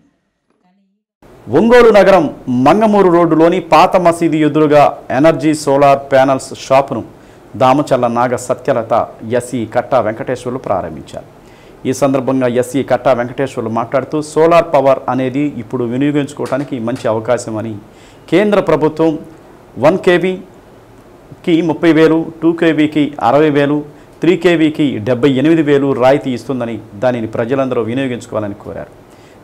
ఒంగోలు నగరం మంగమూరు రోడ్డులోని పాత మసీదు ఎదురుగా ఎనర్జీ సోలార్ ప్యానల్స్ షాపును దామచల్ల నాగ సత్యలత, ఎస్ఈ కట్టా వెంకటేశ్వర్లు ప్రారంభించారు. ఈ సందర్భంగా ఎస్ఈ కట్టా వెంకటేశ్వర్లు మాట్లాడుతూ సోలార్ పవర్ అనేది ఇప్పుడు వినియోగించుకోవడానికి మంచి అవకాశం అని, కేంద్ర ప్రభుత్వం 1 kVకి 30,000, 2 kVకి 60,000, 3 kVకి 78,000 రాయితీ ఇస్తుందని, దానిని ప్రజలందరూ వినియోగించుకోవాలని కోరారు.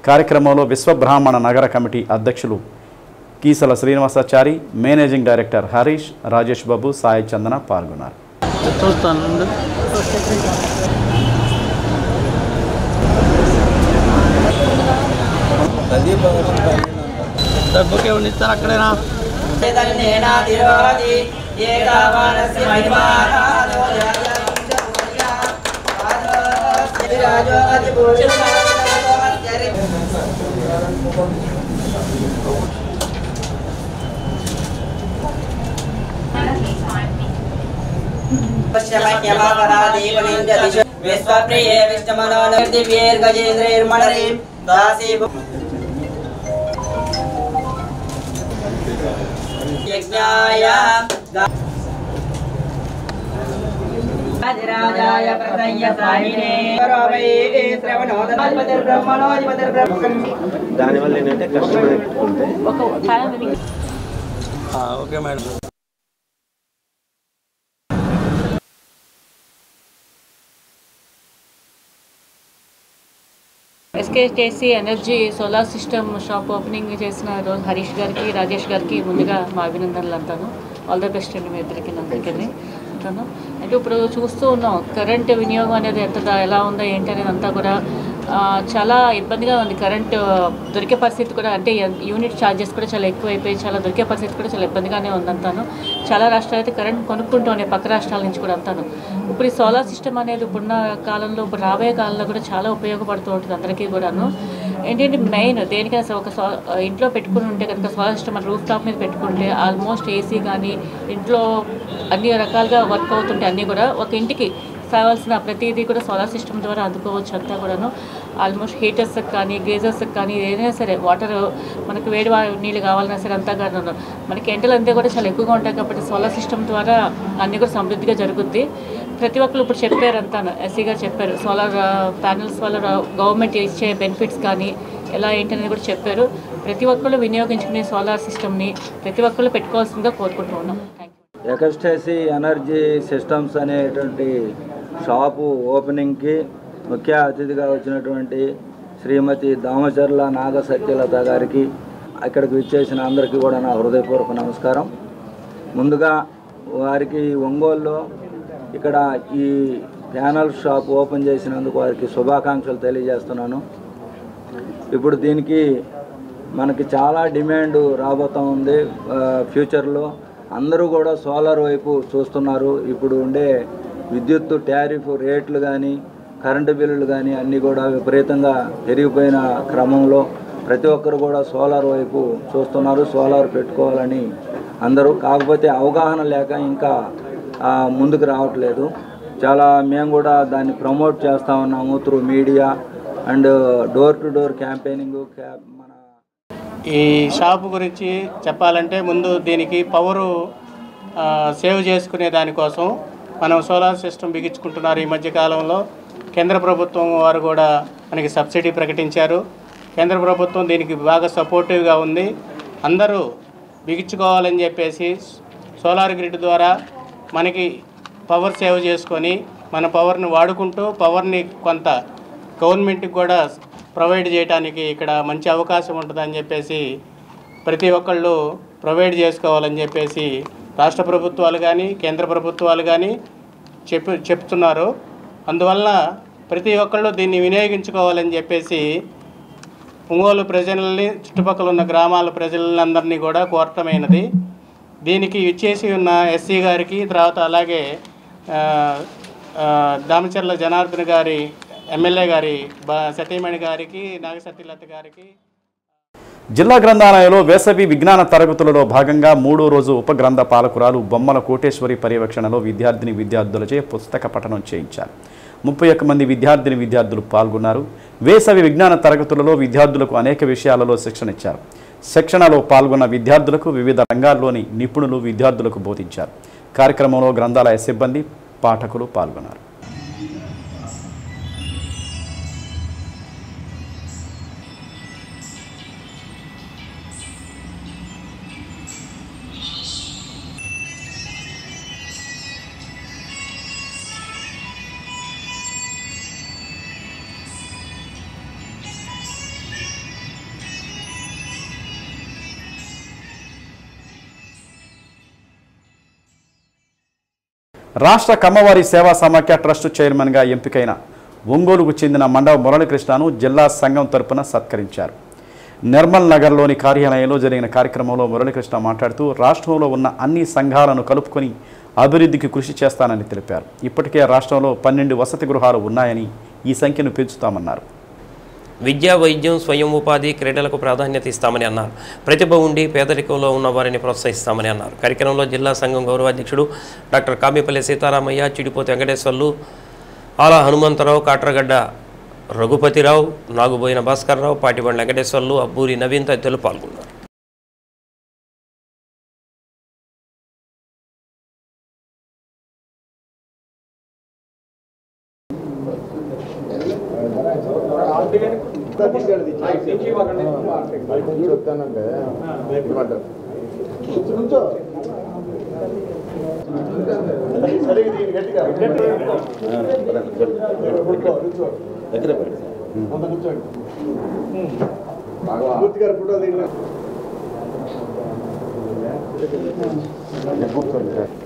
కార్యక్రమంలో విశ్వబ్రాహ్మణ నగర కమిటీ అధ్యక్షులు కీసల శ్రీనివాసాచారి, మేనేజింగ్ డైరెక్టర్ హరీష్, రాజేష్ బాబు, సాయి చందన పాల్గొన్నారు. विश्वप्रिये विष्णुमनोदिव्यैर्गजेन्द्रैर्मणरे दासी यज्ञाय राजाय प्रसय्यसायिने रवै श्रवणोदल्पतिर्ब्रह्मणोऽधिपतिर्ब्रह्म దానివల్ల ఏంటంటే కస్టమర్ పెట్టుకుంటే okay madam. SKTC energy solar system shop opening చేసిన రోజు హరీష్ గారికి, రాజేష్ గారికి ముందుగా మా అభినందనలు అంటాను. ఆల్ ద బెస్ట్ అండి మీ ఇద్దరికి, అందరికీ అంటాను. అంటే ఇప్పుడు చూస్తూ ఉన్నాం కరెంట్ వినియోగం అనేది ఎలా ఉందో ఏంటి అనేది అంతా కూడా చాలా ఇబ్బందిగా ఉంది. కరెంట్ దొరికే పరిస్థితి కూడా, అంటే యూనిట్ ఛార్జెస్ కూడా చాలా ఎక్కువైపోయి చాలా దొరికే పరిస్థితి కూడా చాలా ఇబ్బందిగానే ఉందంతాను. చాలా రాష్ట్రాలు అయితే కరెంట్ కొనుక్కుంటూ ఉన్నాయి, పక్క రాష్ట్రాల నుంచి కూడా అంతాను. ఇప్పుడు ఈ సోలార్ సిస్టమ్ అనేది ఇప్పుడున్న కాలంలో, ఇప్పుడు రాబోయే కాలంలో కూడా చాలా ఉపయోగపడుతూ ఉంటుంది అందరికీ కూడాను. ఏంటంటే మెయిన్ దేనికైనా ఒక ఇంట్లో పెట్టుకుని ఉంటే కనుక సోలార్ సిస్టమ్ మన రూఫ్ టాప్ మీద పెట్టుకుంటే ఆల్మోస్ట్ ఏసీ కానీ ఇంట్లో అన్ని రకాలుగా వర్క్ అవుతుంటే అన్నీ కూడా ఒక ఇంటికి కావాల్సిన ప్రతిదీ కూడా సోలార్ సిస్టమ్ ద్వారా అందుకోవచ్చు అంతా కూడాను. ఆల్మోస్ట్ హీటర్స్కి కానీ, గేజర్స్కి కానీ, ఏదైనా సరే వాటర్ మనకు వేడి నీళ్ళు కావాలన్నా సరే అంతా కాదు. మనకి ఎండలు అంతా కూడా చాలా ఎక్కువగా ఉంటాయి కాబట్టి సోలార్ సిస్టమ్ ద్వారా అన్నీ కూడా సమృద్ధిగా జరుగుద్ది. ప్రతి ఒక్కరు ఇప్పుడు చెప్పారు అంతాను, ఎస్సీ గారు చెప్పారు సోలార్ ప్యానల్స్ వల్ల గవర్నమెంట్ ఇచ్చే బెనిఫిట్స్ కానీ ఎలా ఏంటనేది కూడా చెప్పారు. ప్రతి ఒక్కళ్ళు వినియోగించుకునే సోలార్ సిస్టమ్ని ప్రతి ఒక్కళ్ళు పెట్టుకోవాల్సిందిగా కోరుకుంటూ ఉన్నాం. ఎకస్టేసీ ఎనర్జీ సిస్టమ్స్ అనేటువంటి షాపు ఓపెనింగ్కి ముఖ్య అతిథిగా వచ్చినటువంటి శ్రీమతి దామచర్ల నాగ సత్యలత గారికి, ఇక్కడికి విచ్చేసిన అందరికీ కూడా నా హృదయపూర్వక నమస్కారం. ముందుగా వారికి ఒంగోలులో ఇక్కడ ఈ ప్యానల్ షాప్ ఓపెన్ చేసినందుకు వారికి శుభాకాంక్షలు తెలియజేస్తున్నాను. ఇప్పుడు దీనికి మనకి చాలా డిమాండ్ రాబోతూ ఉంది. ఫ్యూచర్లో అందరూ కూడా సోలార్ వైపు చూస్తున్నారు. ఇప్పుడు ఉండే విద్యుత్ టారిఫ్ రేట్లు కానీ కరెంటు బిల్లులు కానీ అన్నీ కూడా విపరీతంగా పెరిగిపోయిన క్రమంలో ప్రతి ఒక్కరు కూడా సోలార్ వైపు చూస్తున్నారు. సోలార్ పెట్టుకోవాలని అందరూ, కాకపోతే అవగాహన లేక ఇంకా ముందుకు రావట్లేదు. చాలా మేము కూడా దాన్ని ప్రమోట్ చేస్తూ ఉన్నాము through media and door to door campaigning. ఈ షాపు గురించి చెప్పాలంటే ముందు దీనికి పవరు సేవ్ చేసుకునే దానికోసం మనం సోలార్ సిస్టమ్ బిగించుకుంటున్నారు. ఈ మధ్యకాలంలో కేంద్ర ప్రభుత్వం వారు కూడా మనకి సబ్సిడీ ప్రకటించారు. కేంద్ర ప్రభుత్వం దీనికి బాగా సపోర్టివ్గా ఉంది. అందరూ బిగించుకోవాలని చెప్పేసి సోలార్ గ్రిడ్ ద్వారా మనకి పవర్ సేవ్ చేసుకొని మన పవర్ని వాడుకుంటూ పవర్ని కొంత గవర్నమెంట్కి కూడా ప్రొవైడ్ చేయడానికి ఇక్కడ మంచి అవకాశం ఉంటుందని చెప్పేసి ప్రతి ఒక్కళ్ళు ప్రొవైడ్ చేసుకోవాలని చెప్పేసి రాష్ట్ర ప్రభుత్వాలు కానీ కేంద్ర ప్రభుత్వాలు కానీ చెప్తున్నారు. అందువల్ల ప్రతి ఒక్కళ్ళు దీన్ని వినియోగించుకోవాలని చెప్పేసి ఒంగోలు ప్రజలని చుట్టుపక్కల ఉన్న గ్రామాల ప్రజలందరినీ కూడా కోరటమైనది. దీనికి ఇచ్చేసి ఉన్న ఎస్సీ గారికి, తర్వాత అలాగే దామచర్ల జనార్దన్ గారి ఎమ్మెల్యే గారి సతీమణి గారికి, నాగసత్యలత గారికి. జిల్లా గ్రంథాలయంలో వేసవి విజ్ఞాన తరగతులలో భాగంగా 3వ రోజు ఉపగ్రంథ పాలకురాలు బొమ్మల కోటేశ్వరి పర్యవేక్షణలో విద్యార్థులచే పుస్తక పఠనం చేయించారు. 31 మంది విద్యార్థులు పాల్గొన్నారు. వేసవి విజ్ఞాన తరగతులలో విద్యార్థులకు అనేక విషయాలలో శిక్షణ ఇచ్చారు. శిక్షణలో పాల్గొన్న విద్యార్థులకు వివిధ రంగాల్లోని నిపుణులు విద్యార్థులకు బోధించారు. కార్యక్రమంలో గ్రంథాలయ సిబ్బంది, పాఠకులు పాల్గొన్నారు. రాష్ట్ర కమ్మవారి సేవా సమాఖ్య ట్రస్ట్ చైర్మన్గా ఎంపికైన ఒంగోలుకు చెందిన మండవ మురళీకృష్ణను జిల్లా సంఘం తరపున సత్కరించారు. నిర్మల్ నగర్లోని కార్యాలయంలో జరిగిన కార్యక్రమంలో మురళీకృష్ణ మాట్లాడుతూ రాష్ట్రంలో ఉన్న అన్ని సంఘాలను కలుపుకొని అభివృద్ధికి కృషి చేస్తానని తెలిపారు. ఇప్పటికే రాష్ట్రంలో 12 వసతి గృహాలు ఉన్నాయని ఈ సంఖ్యను పెంచుతామన్నారు. విద్య, వైద్యం, స్వయం ఉపాధి, క్రీడలకు ప్రాధాన్యత ఇస్తామని అన్నారు. ప్రతిభ ఉండి పేదరికంలో ఉన్న వారిని ప్రోత్సహిస్తామని అన్నారు. కార్యక్రమంలో జిల్లా సంఘం గౌరవాధ్యక్షుడు డాక్టర్ కామిపల్లి సీతారామయ్య, చిడిపోతి వెంకటేశ్వర్లు, ఆలా హనుమంతరావు, కాట్రగడ్డ రఘుపతిరావు, నాగుబోయిన భాస్కర్రావు, పాటిబండ్ల వెంకటేశ్వర్లు, అబ్బూరి నవీన్ తదితరులు పాల్గొన్నారు.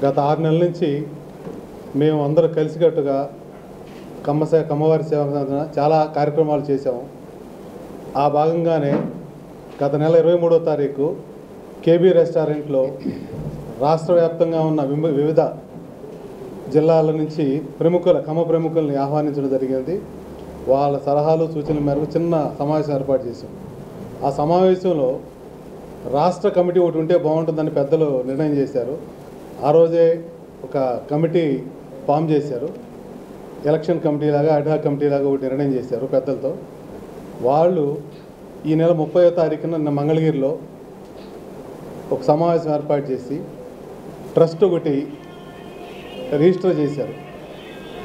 గత 6 నెలల నుంచి మేము అందరూ కలిసికట్టుగా కమ్మవారి సేవ చాలా కార్యక్రమాలు చేశాము. ఆ భాగంగానే గత నెల 23వ తారీఖు కేబీ రెస్టారెంట్లో రాష్ట్ర వ్యాప్తంగా ఉన్న వివిధ జిల్లాల నుంచి కమ్మ ప్రముఖుల్ని ఆహ్వానించడం జరిగింది. వాళ్ళ సలహాలు సూచనల మేరకు చిన్న సమావేశం ఏర్పాటు చేశాం. ఆ సమావేశంలో రాష్ట్ర కమిటీ ఒకటి ఉంటే బాగుంటుందని పెద్దలు నిర్ణయం చేశారు. ఆ రోజే ఒక కమిటీ ఫామ్ చేశారు. ఎలక్షన్ కమిటీ లాగా, అడ్హాక్ కమిటీ లాగా ఒకటి నిర్ణయం చేశారు పెద్దలతో. వాళ్ళు ఈ నెల 30వ తారీఖున మంగళగిరిలో ఒక సమావేశం ఏర్పాటు చేసి ట్రస్ట్ ఒకటి రిజిస్టర్ చేశారు.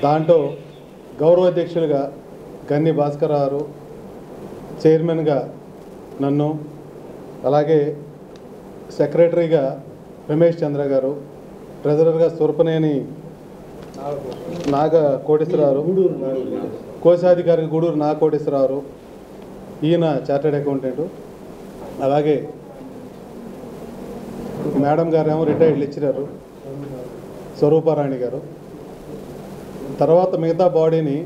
దాంట్లో గౌరవాధ్యక్షులుగా గన్ని భాస్కర్ గారు, చైర్మన్గా నన్ను, అలాగే సెక్రటరీగా రమేష్ చంద్ర గారు, ట్రెజరర్గా సురపనేని నాగ కోటేశ్వరరావు, కోశాధికారిగా గూడూరు నాగ కోటేశ్వరరావు, ఈయన చార్టెడ్ అకౌంటెంట్, అలాగే మేడం గారు ఏమో రిటైర్డ్ లెక్చరర్ స్వరూపారాణి గారు, తర్వాత మిగతా బాడీని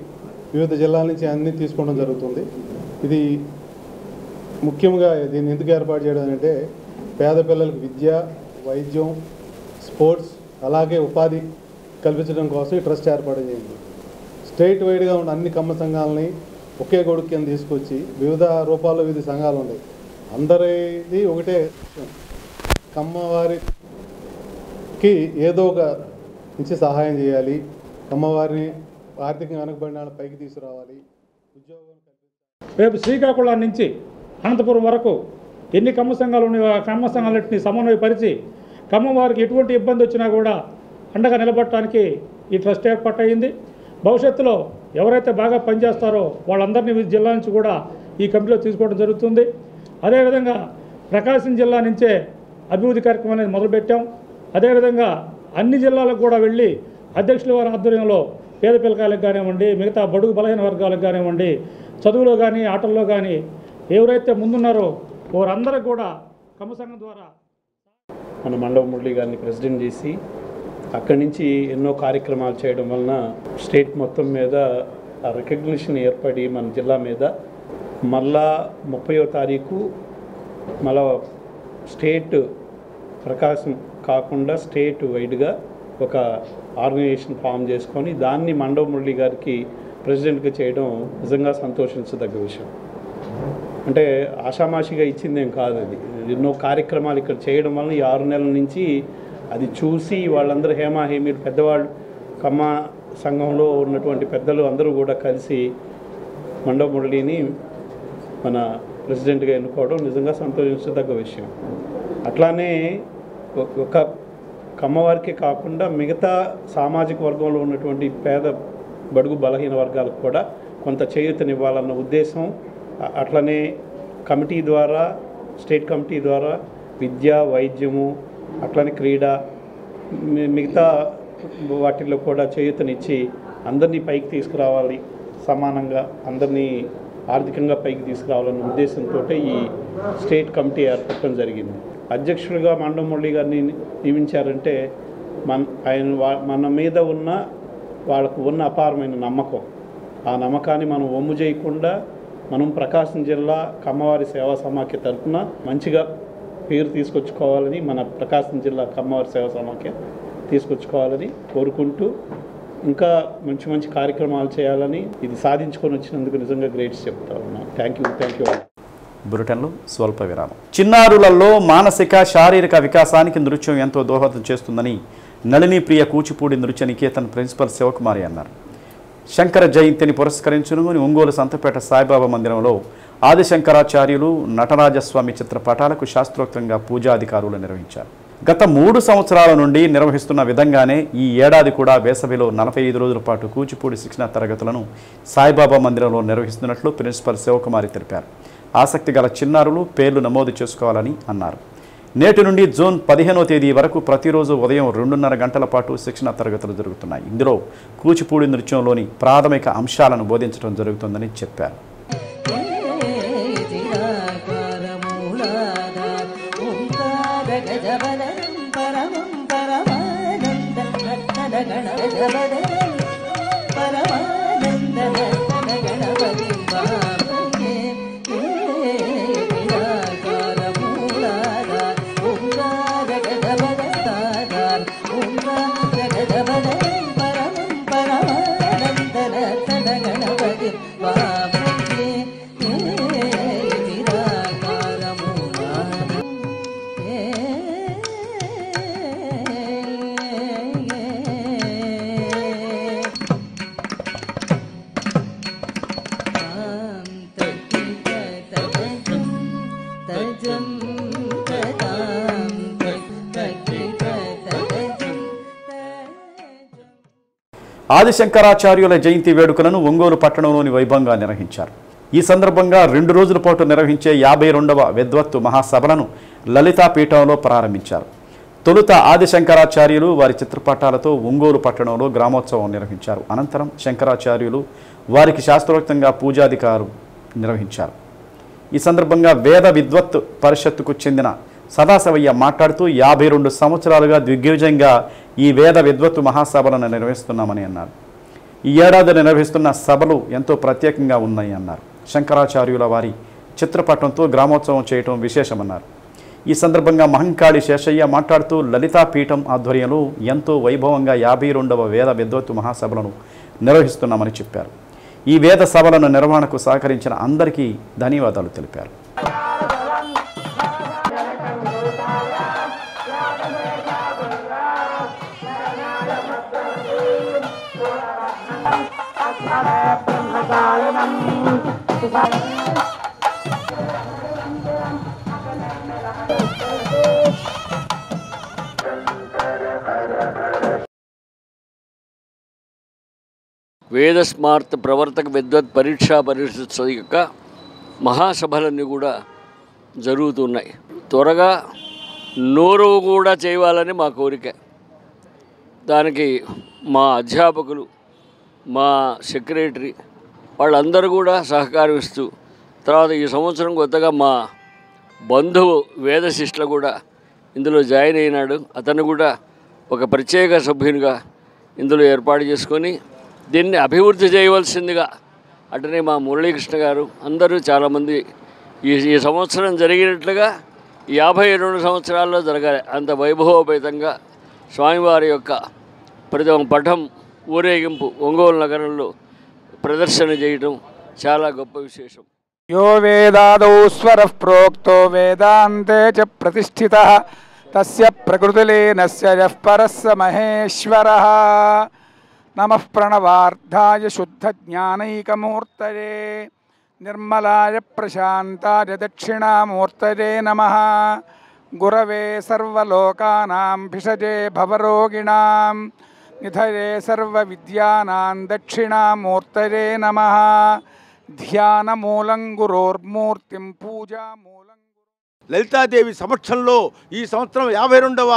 వివిధ జిల్లాల నుంచి అన్నీ తీసుకోవడం జరుగుతుంది. ఇది ముఖ్యంగా దీన్ని ఎందుకు ఏర్పాటు చేయడం అంటే పేద పిల్లలకు విద్య, వైద్యం, స్పోర్ట్స్ అలాగే ఉపాధి కల్పించడం కోసం ఈ ట్రస్ట్ ఏర్పాటు చేయండి. స్టేట్ వైడ్గా ఉన్న అన్ని కమ్మ సంఘాలని ఒకే గొడుగు కింద తీసుకొచ్చి వివిధ రూపాల్లో వివిధ సంఘాలు ఉన్నాయి. అందరిది ఒకటే కమ్మవారికి ఏదో ఒక నుంచి సహాయం చేయాలి, కమ్మవారిని ఆర్థికంగా వెనుకబడిన పైకి తీసుకురావాలి, ఉద్యోగం. రేపు శ్రీకాకుళం నుంచి అనంతపురం వరకు ఎన్ని కమ్మ సంఘాలు ఉన్నాయో ఆ కమ్మ సంఘాలన్నింటినీ సమన్వయపరిచి కమ్మవారికి ఎటువంటి ఇబ్బంది వచ్చినా కూడా అండగా నిలబడటానికి ఈ ట్రస్ట్ ఏర్పాటు అయ్యింది. భవిష్యత్తులో ఎవరైతే బాగా పనిచేస్తారో వాళ్ళందరినీ వివిధ జిల్లా నుంచి కూడా ఈ కమిటీలో తీసుకోవడం జరుగుతుంది. అదేవిధంగా ప్రకాశం జిల్లా నుంచే అభివృద్ధి కార్యక్రమం అనేది మొదలుపెట్టాం. అదేవిధంగా అన్ని జిల్లాలకు కూడా వెళ్ళి అధ్యక్షుల వారి ఆధ్వర్యంలో పేద పిల్లకాయలకు కానివ్వండి, మిగతా బడుగు బలహీన వర్గాలకు కానివ్వండి, చదువులో కానీ ఆటల్లో కానీ ఎవరైతే ముందున్నారో వారందరూ కూడా కమ్మ సంఘం ద్వారా మన మండవ మురళి గారిని ప్రెసిడెంట్ చేసి అక్కడి నుంచి ఎన్నో కార్యక్రమాలు చేయడం వలన స్టేట్ మొత్తం మీద రికగ్నిషన్ ఏర్పడి మన జిల్లా మీద మళ్ళా 30వ తారీఖు మళ్ళా స్టేట్ ప్రకాశం కాకుండా స్టేట్ వైడ్గా ఒక ఆర్గనైజేషన్ ఫామ్ చేసుకొని దాన్ని మండవ మురళి గారికి ప్రెసిడెంట్గా చేయడం నిజంగా సంతోషించదగ్గ విషయం. అంటే ఆషామాషిగా ఇచ్చిందేం కాదు, అది ఎన్నో కార్యక్రమాలు ఇక్కడ చేయడం వలన ఈ 6 నెలల నుంచి అది చూసి వాళ్ళందరూ హేమాహేమీలు పెద్దవాళ్ళు కమ్మ సంఘంలో ఉన్నటువంటి పెద్దలు అందరూ కూడా కలిసి మండవ మురళిని మన ప్రెసిడెంట్గా ఎన్నుకోవడం నిజంగా సంతోషించదగ్గ విషయం. అట్లానే ఒక కమ్మవారికే కాకుండా మిగతా సామాజిక వర్గంలో ఉన్నటువంటి పేద బడుగు బలహీన వర్గాలకు కూడా కొంత చేయూతనివ్వాలన్న ఉద్దేశం. అట్లనే కమిటీ ద్వారా, స్టేట్ కమిటీ ద్వారా విద్య, వైద్యము, అట్లనే క్రీడ, మిగతా వాటిల్లో కూడా చేయూతనిచ్చి అందరినీ పైకి తీసుకురావాలి, సమానంగా అందరినీ ఆర్థికంగా పైకి తీసుకురావాలన్న ఉద్దేశంతో ఈ స్టేట్ కమిటీ ఏర్పడటం జరిగింది. అధ్యక్షులుగా మండవ మురళి గారిని నియమించారంటే మన మీద ఉన్న వాళ్ళకు ఉన్న అపారమైన నమ్మకం, ఆ నమ్మకాన్ని మనం ఒమ్ము చేయకుండా మనం ప్రకాశం జిల్లా కమ్మవారి సేవా సమాఖ్య తరఫున మంచిగా పేరు తీసుకొచ్చుకోవాలని, మన ప్రకాశం జిల్లా కమ్మవారి సేవా సమాఖ్య తీసుకొచ్చుకోవాలని కోరుకుంటూ ఇంకా మంచి మంచి కార్యక్రమాలు చేయాలని ఇది సాధించుకొని వచ్చినందుకు నిజంగా గ్రేట్స్ చెప్తా ఉన్నాను. Thank you. బులెటిన్లో స్వల్ప విరామం. చిన్నారులలో మానసిక, శారీరక వికాసానికి నృత్యం ఎంతో దోహదం చేస్తుందని నళిని ప్రియ కూచిపూడి నృత్య నికేతన్ ప్రిన్సిపల్ శివకుమారి అన్నారు. శంకర జయంతిని పురస్కరించుకుని ఒంగోలు సంతపేట సాయిబాబా మందిరంలో ఆదిశంకరాచార్యులు, నటరాజస్వామి చిత్రపటాలకు శాస్త్రోక్తంగా పూజాధికారులు నిర్వహించారు. గత 3 సంవత్సరాల నుండి నిర్వహిస్తున్న విధంగానే ఈ ఏడాది కూడా వేసవిలో 45 రోజుల పాటు కూచిపూడి శిక్షణ తరగతులను సాయిబాబా మందిరంలో నిర్వహిస్తున్నట్లు ప్రిన్సిపల్ శివకుమారి తెలిపారు. ఆసక్తి గల చిన్నారులు పేర్లు నమోదు చేసుకోవాలని అన్నారు. నేటి నుండి జూన్ 15వ తేదీ వరకు ప్రతిరోజు ఉదయం 2:30 గంటల పాటు శిక్షణ తరగతులు జరుగుతున్నాయి. ఇందులో కూచిపూడి నృత్యంలోని ప్రాథమిక అంశాలను బోధించడం జరుగుతుందని చెప్పారు. ఆదిశంకరాచార్యుల జయంతి వేడుకలను ఒంగోలు పట్టణంలోని వైభవంగా నిర్వహించారు. ఈ సందర్భంగా 2 రోజుల పాటు నిర్వహించే 52వ విద్వత్తు మహాసభలను లలితాపీఠంలో ప్రారంభించారు. తొలుత ఆదిశంకరాచార్యులు వారి చిత్రపటాలతో ఒంగోలు పట్టణంలో గ్రామోత్సవం నిర్వహించారు. అనంతరం శంకరాచార్యులు వారికి శాస్త్రోక్తంగా పూజాధికారు నిర్వహించారు. ఈ సందర్భంగా వేద విద్వత్ పరిషత్తుకు చెందిన సదాశివయ్య మాట్లాడుతూ 52 సంవత్సరాలుగా దిగ్విజయంగా ఈ వేద విద్వత్తు మహాసభలను నిర్వహిస్తున్నామని అన్నారు. ఈ ఏడాది నిర్వహిస్తున్న సభలు ఎంతో ప్రత్యేకంగా ఉన్నాయి అన్నారు. శంకరాచార్యుల వారి చిత్రపటంతో గ్రామోత్సవం చేయటం విశేషమన్నారు. ఈ సందర్భంగా మహంకాళి శేషయ్య మాట్లాడుతూ లలితాపీఠం ఆధ్వర్యంలో ఎంతో వైభవంగా 52వ వేద విద్వత్తు మహాసభలను నిర్వహిస్తున్నామని చెప్పారు. ఈ వేద సభలను నిర్వహణకు సహకరించిన అందరికీ ధన్యవాదాలు తెలిపారు. వేదస్మార్త ప్రవర్తక విద్వత్ పరీక్షా పరిషత్ యొక్క మహాసభలన్నీ కూడా జరుగుతున్నాయి. త్వరగా నోరు కూడా చేయాలని మా కోరిక. దానికి మా అధ్యాపకులు, మా సెక్రటరీ వాళ్ళందరూ కూడా సహకరిస్తూ, తర్వాత ఈ సంవత్సరం కొత్తగా మా బంధువు వేదశిష్యులు కూడా ఇందులో జాయిన్ అయినాడు. అతను కూడా ఒక ప్రత్యేక సభ్యునిగా ఇందులో ఏర్పాటు చేసుకొని దీన్ని అభివృద్ధి చేయవలసిందిగా, అటనే మా మురళీకృష్ణ గారు అందరూ చాలామంది ఈ సంవత్సరం జరిగినట్లుగా 52 సంవత్సరాల్లో జరగాలి. అంత వైభవోపేతంగా స్వామివారి యొక్క పటం ఊరేగింపు ఒంగోలు నగరంలో ప్రదర్శన చేయడం చాలా గొప్ప విశేషం. యో వేదాదౌ స్వరః ప్రోక్తో వేదాంతే చ ప్రతిష్ఠితః తస్య ప్రకృతిలీనస్య యః పరస్య మహేశ్వరః. నమః ప్రణవార్థాయ శుద్ధజ్ఞానైకమూర్తయే నిర్మలాయ ప్రశాంతాయ దక్షిణామూర్తయే నమః. గురవే సర్వలోకానాం భిషజే భవరోగిణాం నిధయే సర్వవిద్యానాం దక్షిణామూర్తయే నమః. ధ్యానమూలం గురోర్మూర్తిం పూజామూలం. లలితాదేవి సమక్షంలో ఈ సంవత్సరం 52వ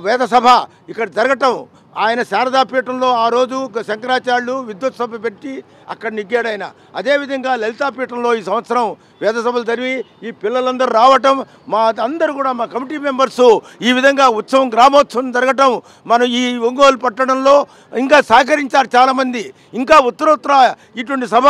వేద సభ ఇక్కడ జరగటం, ఆయన శారదాపీఠంలో ఆ రోజు శంకరాచార్యులు విద్వత్ సభ పెట్టి అక్కడ నెగ్గాడు ఆయన. అదేవిధంగా లలితాపీఠంలో ఈ సంవత్సరం వేద సభలు జరిగి ఈ పిల్లలందరూ రావటం, మా అందరూ కూడా మా కమిటీ మెంబర్సు ఈ విధంగా ఉత్సవం గ్రామోత్సవం జరగటం మన ఈ ఒంగోలు పట్టణంలో ఇంకా సహకరించారు చాలామంది. ఇంకా ఉత్తరోత్తర ఇటువంటి సభ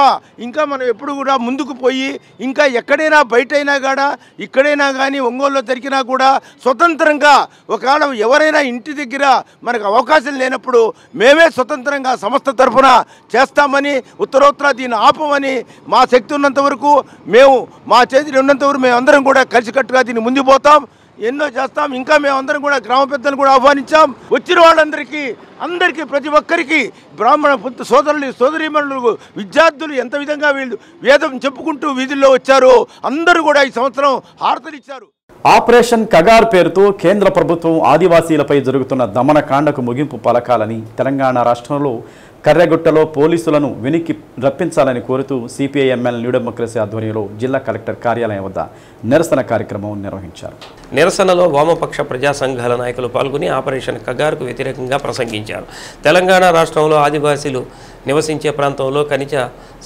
ఇంకా మనం ఎప్పుడు కూడా ముందుకు పోయి ఇంకా ఎక్కడైనా బయటైనా కూడా ఇక్కడైనా కానీ ఒంగోలులో జరిగినా కూడా స్వతంత్రంగా ఒకవేళ ఎవరైనా ఇంటి దగ్గర మనకు అవకాశం లేనప్పుడు మేమే స్వతంత్రంగా సంస్థ తరఫున చేస్తామని, ఉత్తరోత్తర దీన్ని ఆపమని, మా శక్తి ఉన్నంత వరకు మేము, మా చేతిలో ఉన్నంత వరకు మేము అందరం కూడా కలిసికట్టుగా దీన్ని ముందుకు పోతాం, ఎన్నో చేస్తాం. ఇంకా మేము అందరం కూడా గ్రామ పెద్దలను కూడా ఆహ్వానించాం. వచ్చిన వాళ్ళందరికీ ప్రతి ఒక్కరికి బ్రాహ్మణ సోదరులు సోదరీమణులు విద్యార్థులు ఎంత విధంగా వీళ్ళు వేదం చెప్పుకుంటూ వీధుల్లో వచ్చారో అందరూ కూడా ఈ సంవత్సరం హారతలిచ్చారు. ఆపరేషన్ కగార్ పేరుతో కేంద్ర ప్రభుత్వం ఆదివాసీలపై జరుగుతున్న దమనకాండకు ముగింపు పలకాలని తెలంగాణ రాష్ట్రంలో కర్రెగుట్టలో పోలీసులను వెనక్కి రప్పించాలని కోరుతూ సిపిఐ-ఎంఎల్ న్యూ డెమోక్రసీ ఆధ్వర్యంలో జిల్లా కలెక్టర్ కార్యాలయం వద్ద నిరసన కార్యక్రమం నిర్వహించారు. నిరసనలో వామపక్ష ప్రజా సంఘాల నాయకులు పాల్గొని ఆపరేషన్ కగార్కు వ్యతిరేకంగా ప్రసంగించారు. తెలంగాణ రాష్ట్రంలో ఆదివాసీలు నివసించే ప్రాంతంలో ఖనిజ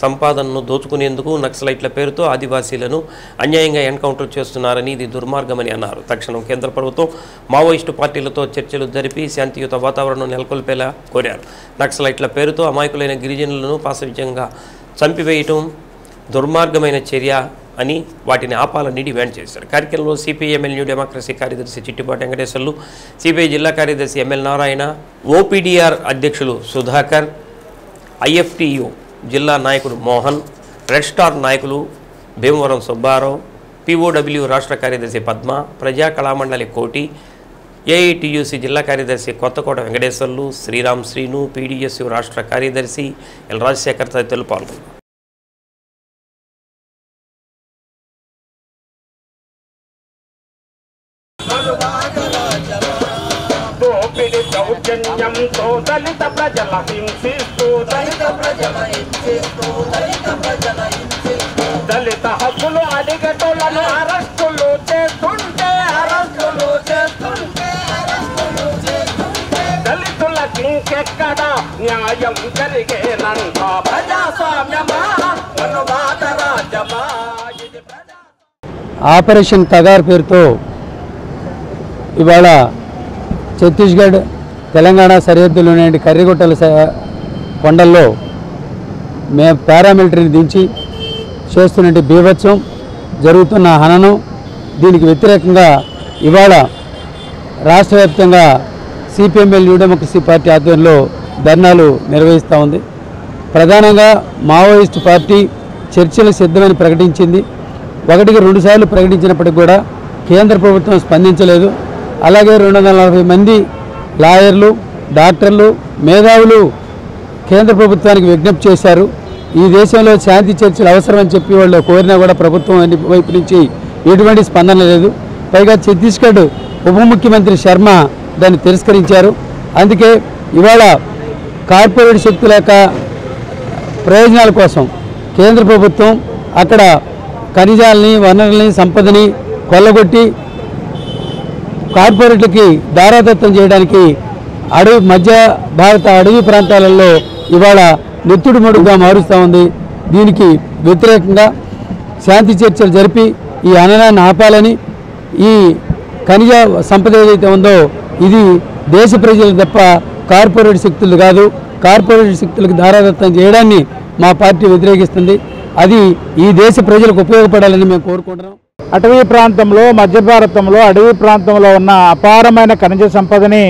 సంపాదనను దోచుకునేందుకు నక్సలైట్ల పేరుతో ఆదివాసీలను అన్యాయంగా ఎన్కౌంటర్ చేస్తున్నారని, ఇది దుర్మార్గమని అన్నారు. తక్షణం కేంద్ర ప్రభుత్వం మావోయిస్టు పార్టీలతో చర్చలు జరిపి శాంతియుత వాతావరణం నెలకొల్పేలా కోరారు. నక్సలైట్ల పేరుతో అమాయకులైన గిరిజనులను పాశవికంగా చంపివేయటం దుర్మార్గమైన చర్య అని వాటిని ఆపాలని డిమాండ్ చేశారు. కార్యక్రమంలో సిపిఐ-ఎంఎల్ న్యూ డెమోక్రసీ కార్యదర్శి చిట్టిపాటి వెంకటేశ్వర్లు, సిపిఐ జిల్లా కార్యదర్శి ఎంఎల్ నారాయణ, ఓపీడీఆర్ అధ్యక్షులు సుధాకర్, ఐఎఫ్టియు జిల్లా నాయకుడు మోహన్, రెడ్ స్టార్ నాయకులు భీమవరం సుబ్బారావు, పిఓడబ్ల్యూ రాష్ట్ర కార్యదర్శి పద్మ, ప్రజా కళామండలి కోటి, ఏఐటియుసి జిల్లా కార్యదర్శి కొత్తకోట వెంకటేశ్వర్లు, శ్రీరామ్ శ్రీను, పీడిఎస్యు రాష్ట్ర కార్యదర్శి ఎల్ రాజశేఖర్ తదితరులు పాల్గొన్నారు. దళిత ప్రజల హింసిస్తూ దళిత హక్కులు అడిగేటోళ్లను అరెస్టులు చేస్తుంటే దళితులకి ఇంకెక్కడ న్యాయం జరిగేనంట. ప్రజాస్వామ్యమా అనువాద రాజ్యమా. ఆపరేషన్ కగార్ పేరుతో ఇవాళ ఛత్తీస్గఢ్ తెలంగాణ సరిహద్దులోని కర్రిగుట్టల కొండల్లో మేము పారామిలిటరీని దించి చేస్తున్నట్టు బీభత్సం జరుగుతున్న హననం దీనికి వ్యతిరేకంగా ఇవాళ రాష్ట్ర వ్యాప్తంగా సిపిఎంఎల్ న్యూ డెమోక్రసీ పార్టీ ఆధ్వర్యంలో ధర్నాలు నిర్వహిస్తూ ఉంది. ప్రధానంగా మావోయిస్టు పార్టీ చర్చలు సిద్ధమని ప్రకటించింది. 1-2 సార్లు ప్రకటించినప్పటికి కూడా కేంద్ర ప్రభుత్వం స్పందించలేదు. అలాగే 240 మంది లాయర్లు, డాక్టర్లు, మేధావులు కేంద్ర ప్రభుత్వానికి విజ్ఞప్తి చేశారు. ఈ దేశంలో శాంతి చర్చలు అవసరమని చెప్పి వాళ్ళు కోరినా కూడా ప్రభుత్వం వైపు నుంచి ఎటువంటి స్పందన లేదు. పైగా ఛత్తీస్గఢ్ ఉప ముఖ్యమంత్రి శర్మ దాన్ని తిరస్కరించారు. అందుకే ఇవాళ కార్పొరేట్ శక్తుల యొక్క ప్రయోజనాల కోసం కేంద్ర ప్రభుత్వం అక్కడ ఖనిజాలని, వనరులని, సంపదని కొల్లగొట్టి కార్పొరేట్లకి దారాదత్తం చేయడానికి మధ్య భారత అడవి ప్రాంతాలలో ఇవాళ నెత్తుడు మడుగుగా మారుస్తూ ఉంది. దీనికి వ్యతిరేకంగా శాంతి చర్చలు జరిపి ఈ హననాన్ని ఆపాలని, ఈ ఖనిజ సంపద ఏదైతే ఉందో ఇది దేశ ప్రజలు తప్ప కార్పొరేట్ శక్తులు కాదు. కార్పొరేట్ శక్తులకు దారాదత్తం చేయడాన్ని మా పార్టీ వ్యతిరేకిస్తుంది. అది ఈ దేశ ప్రజలకు ఉపయోగపడాలని మేము కోరుకుంటున్నాం. అటవీ ప్రాంతంలో, మధ్య భారతంలో అడవి ప్రాంతంలో ఉన్న అపారమైన ఖనిజ సంపదని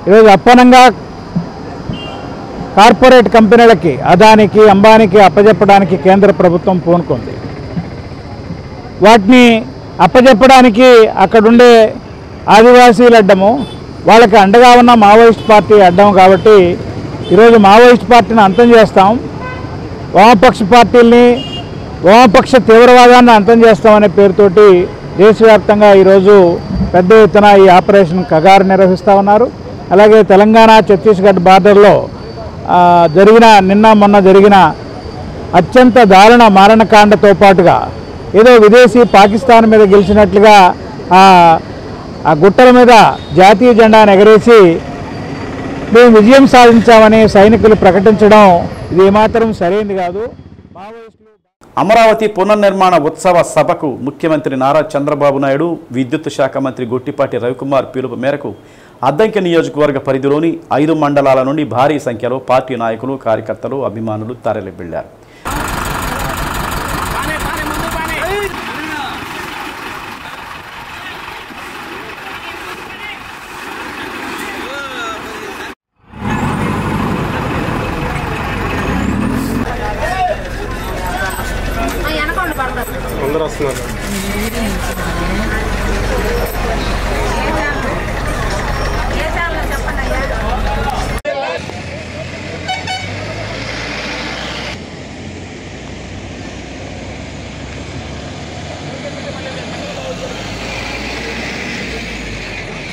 ఈరోజు అప్పనంగా కార్పొరేట్ కంపెనీలకి, అదానికి, అంబానీకి అప్పజెప్పడానికి కేంద్ర ప్రభుత్వం పూనుకుంది. వాటిని అప్పజెప్పడానికి అక్కడుండే ఆదివాసీలు అడ్డము, వాళ్ళకి అండగా ఉన్న మావోయిస్ట్ పార్టీ అడ్డం. కాబట్టి ఈరోజు మావోయిస్ట్ పార్టీని అంతం చేస్తాం, వామపక్ష పార్టీల్ని, వామపక్ష తీవ్రవాదాన్ని అంతం చేస్తామనే పేరుతోటి దేశవ్యాప్తంగా ఈరోజు పెద్ద ఎత్తున ఈ ఆపరేషన్ కగారు నిర్వహిస్తూ ఉన్నారు. అలాగే తెలంగాణ, ఛత్తీస్గఢ్ బార్డర్లో మొన్న జరిగిన అత్యంత దారుణ మారణకాండతో పాటుగా ఏదో విదేశీ పాకిస్తాన్ మీద గెలిచినట్లుగా ఆ గుట్టల మీద జాతీయ జెండాను ఎగరేసి మేము విజయం సాధించామని సైనికులు ప్రకటించడం ఇది ఏమాత్రం సరైనది కాదు. అమరావతి పునర్నిర్మాణ ఉత్సవ సభకు ముఖ్యమంత్రి నారా చంద్రబాబు నాయుడు, విద్యుత్ శాఖ మంత్రి గొట్టిపాటి రవికుమార్ పిలుపు మేరకు అద్దంకి నియోజకవర్గ పరిధిలోని 5 మండలాల నుండి భారీ సంఖ్యలో పార్టీ నాయకులు, కార్యకర్తలు, అభిమానులు తరలివెళ్లారు. అందరూ వస్తున్నారు.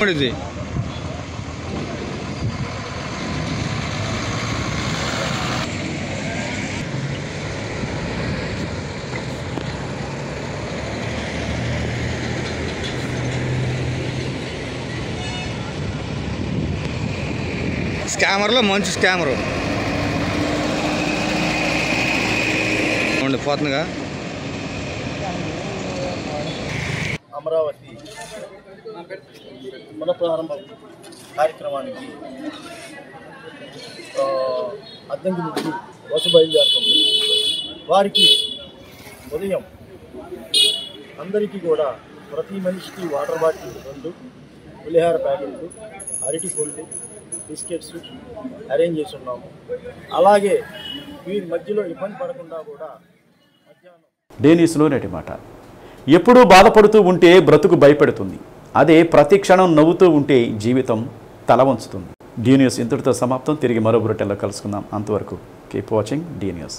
పడింది స్కామర్లో మంచి స్కామరు పోతుందిగా. అమరావతి పునఃప్రారంభ కార్యక్రమానికి అద్దంకి నుంచి బస్సు బయలుదేరుతుంది. వారికి ఉదయం అందరికీ కూడా ప్రతి మనిషికి వాటర్ బాటిల్ 2, పులిహార ప్యాకెట్లు, అరటి పళ్ళు, బిస్కెట్స్ అరేంజ్ చేసి ఉన్నాము. అలాగే వీరి మధ్యలో ఇబ్బంది పడకుండా కూడా డేనిస్లో నేటి మాట. ఎప్పుడూ బాధపడుతూ ఉంటే బ్రతుకు భయపెడుతుంది. అదే ప్రతి క్షణం నవ్వుతూ ఉంటే జీవితం తల వంచుతుంది. డి న్యూస్ ఇంతటితో సమాప్తం. తిరిగి మరో బులెటిన్లో కలుసుకుందాం. అంతవరకు కీప్ వాచింగ్ డి న్యూస్.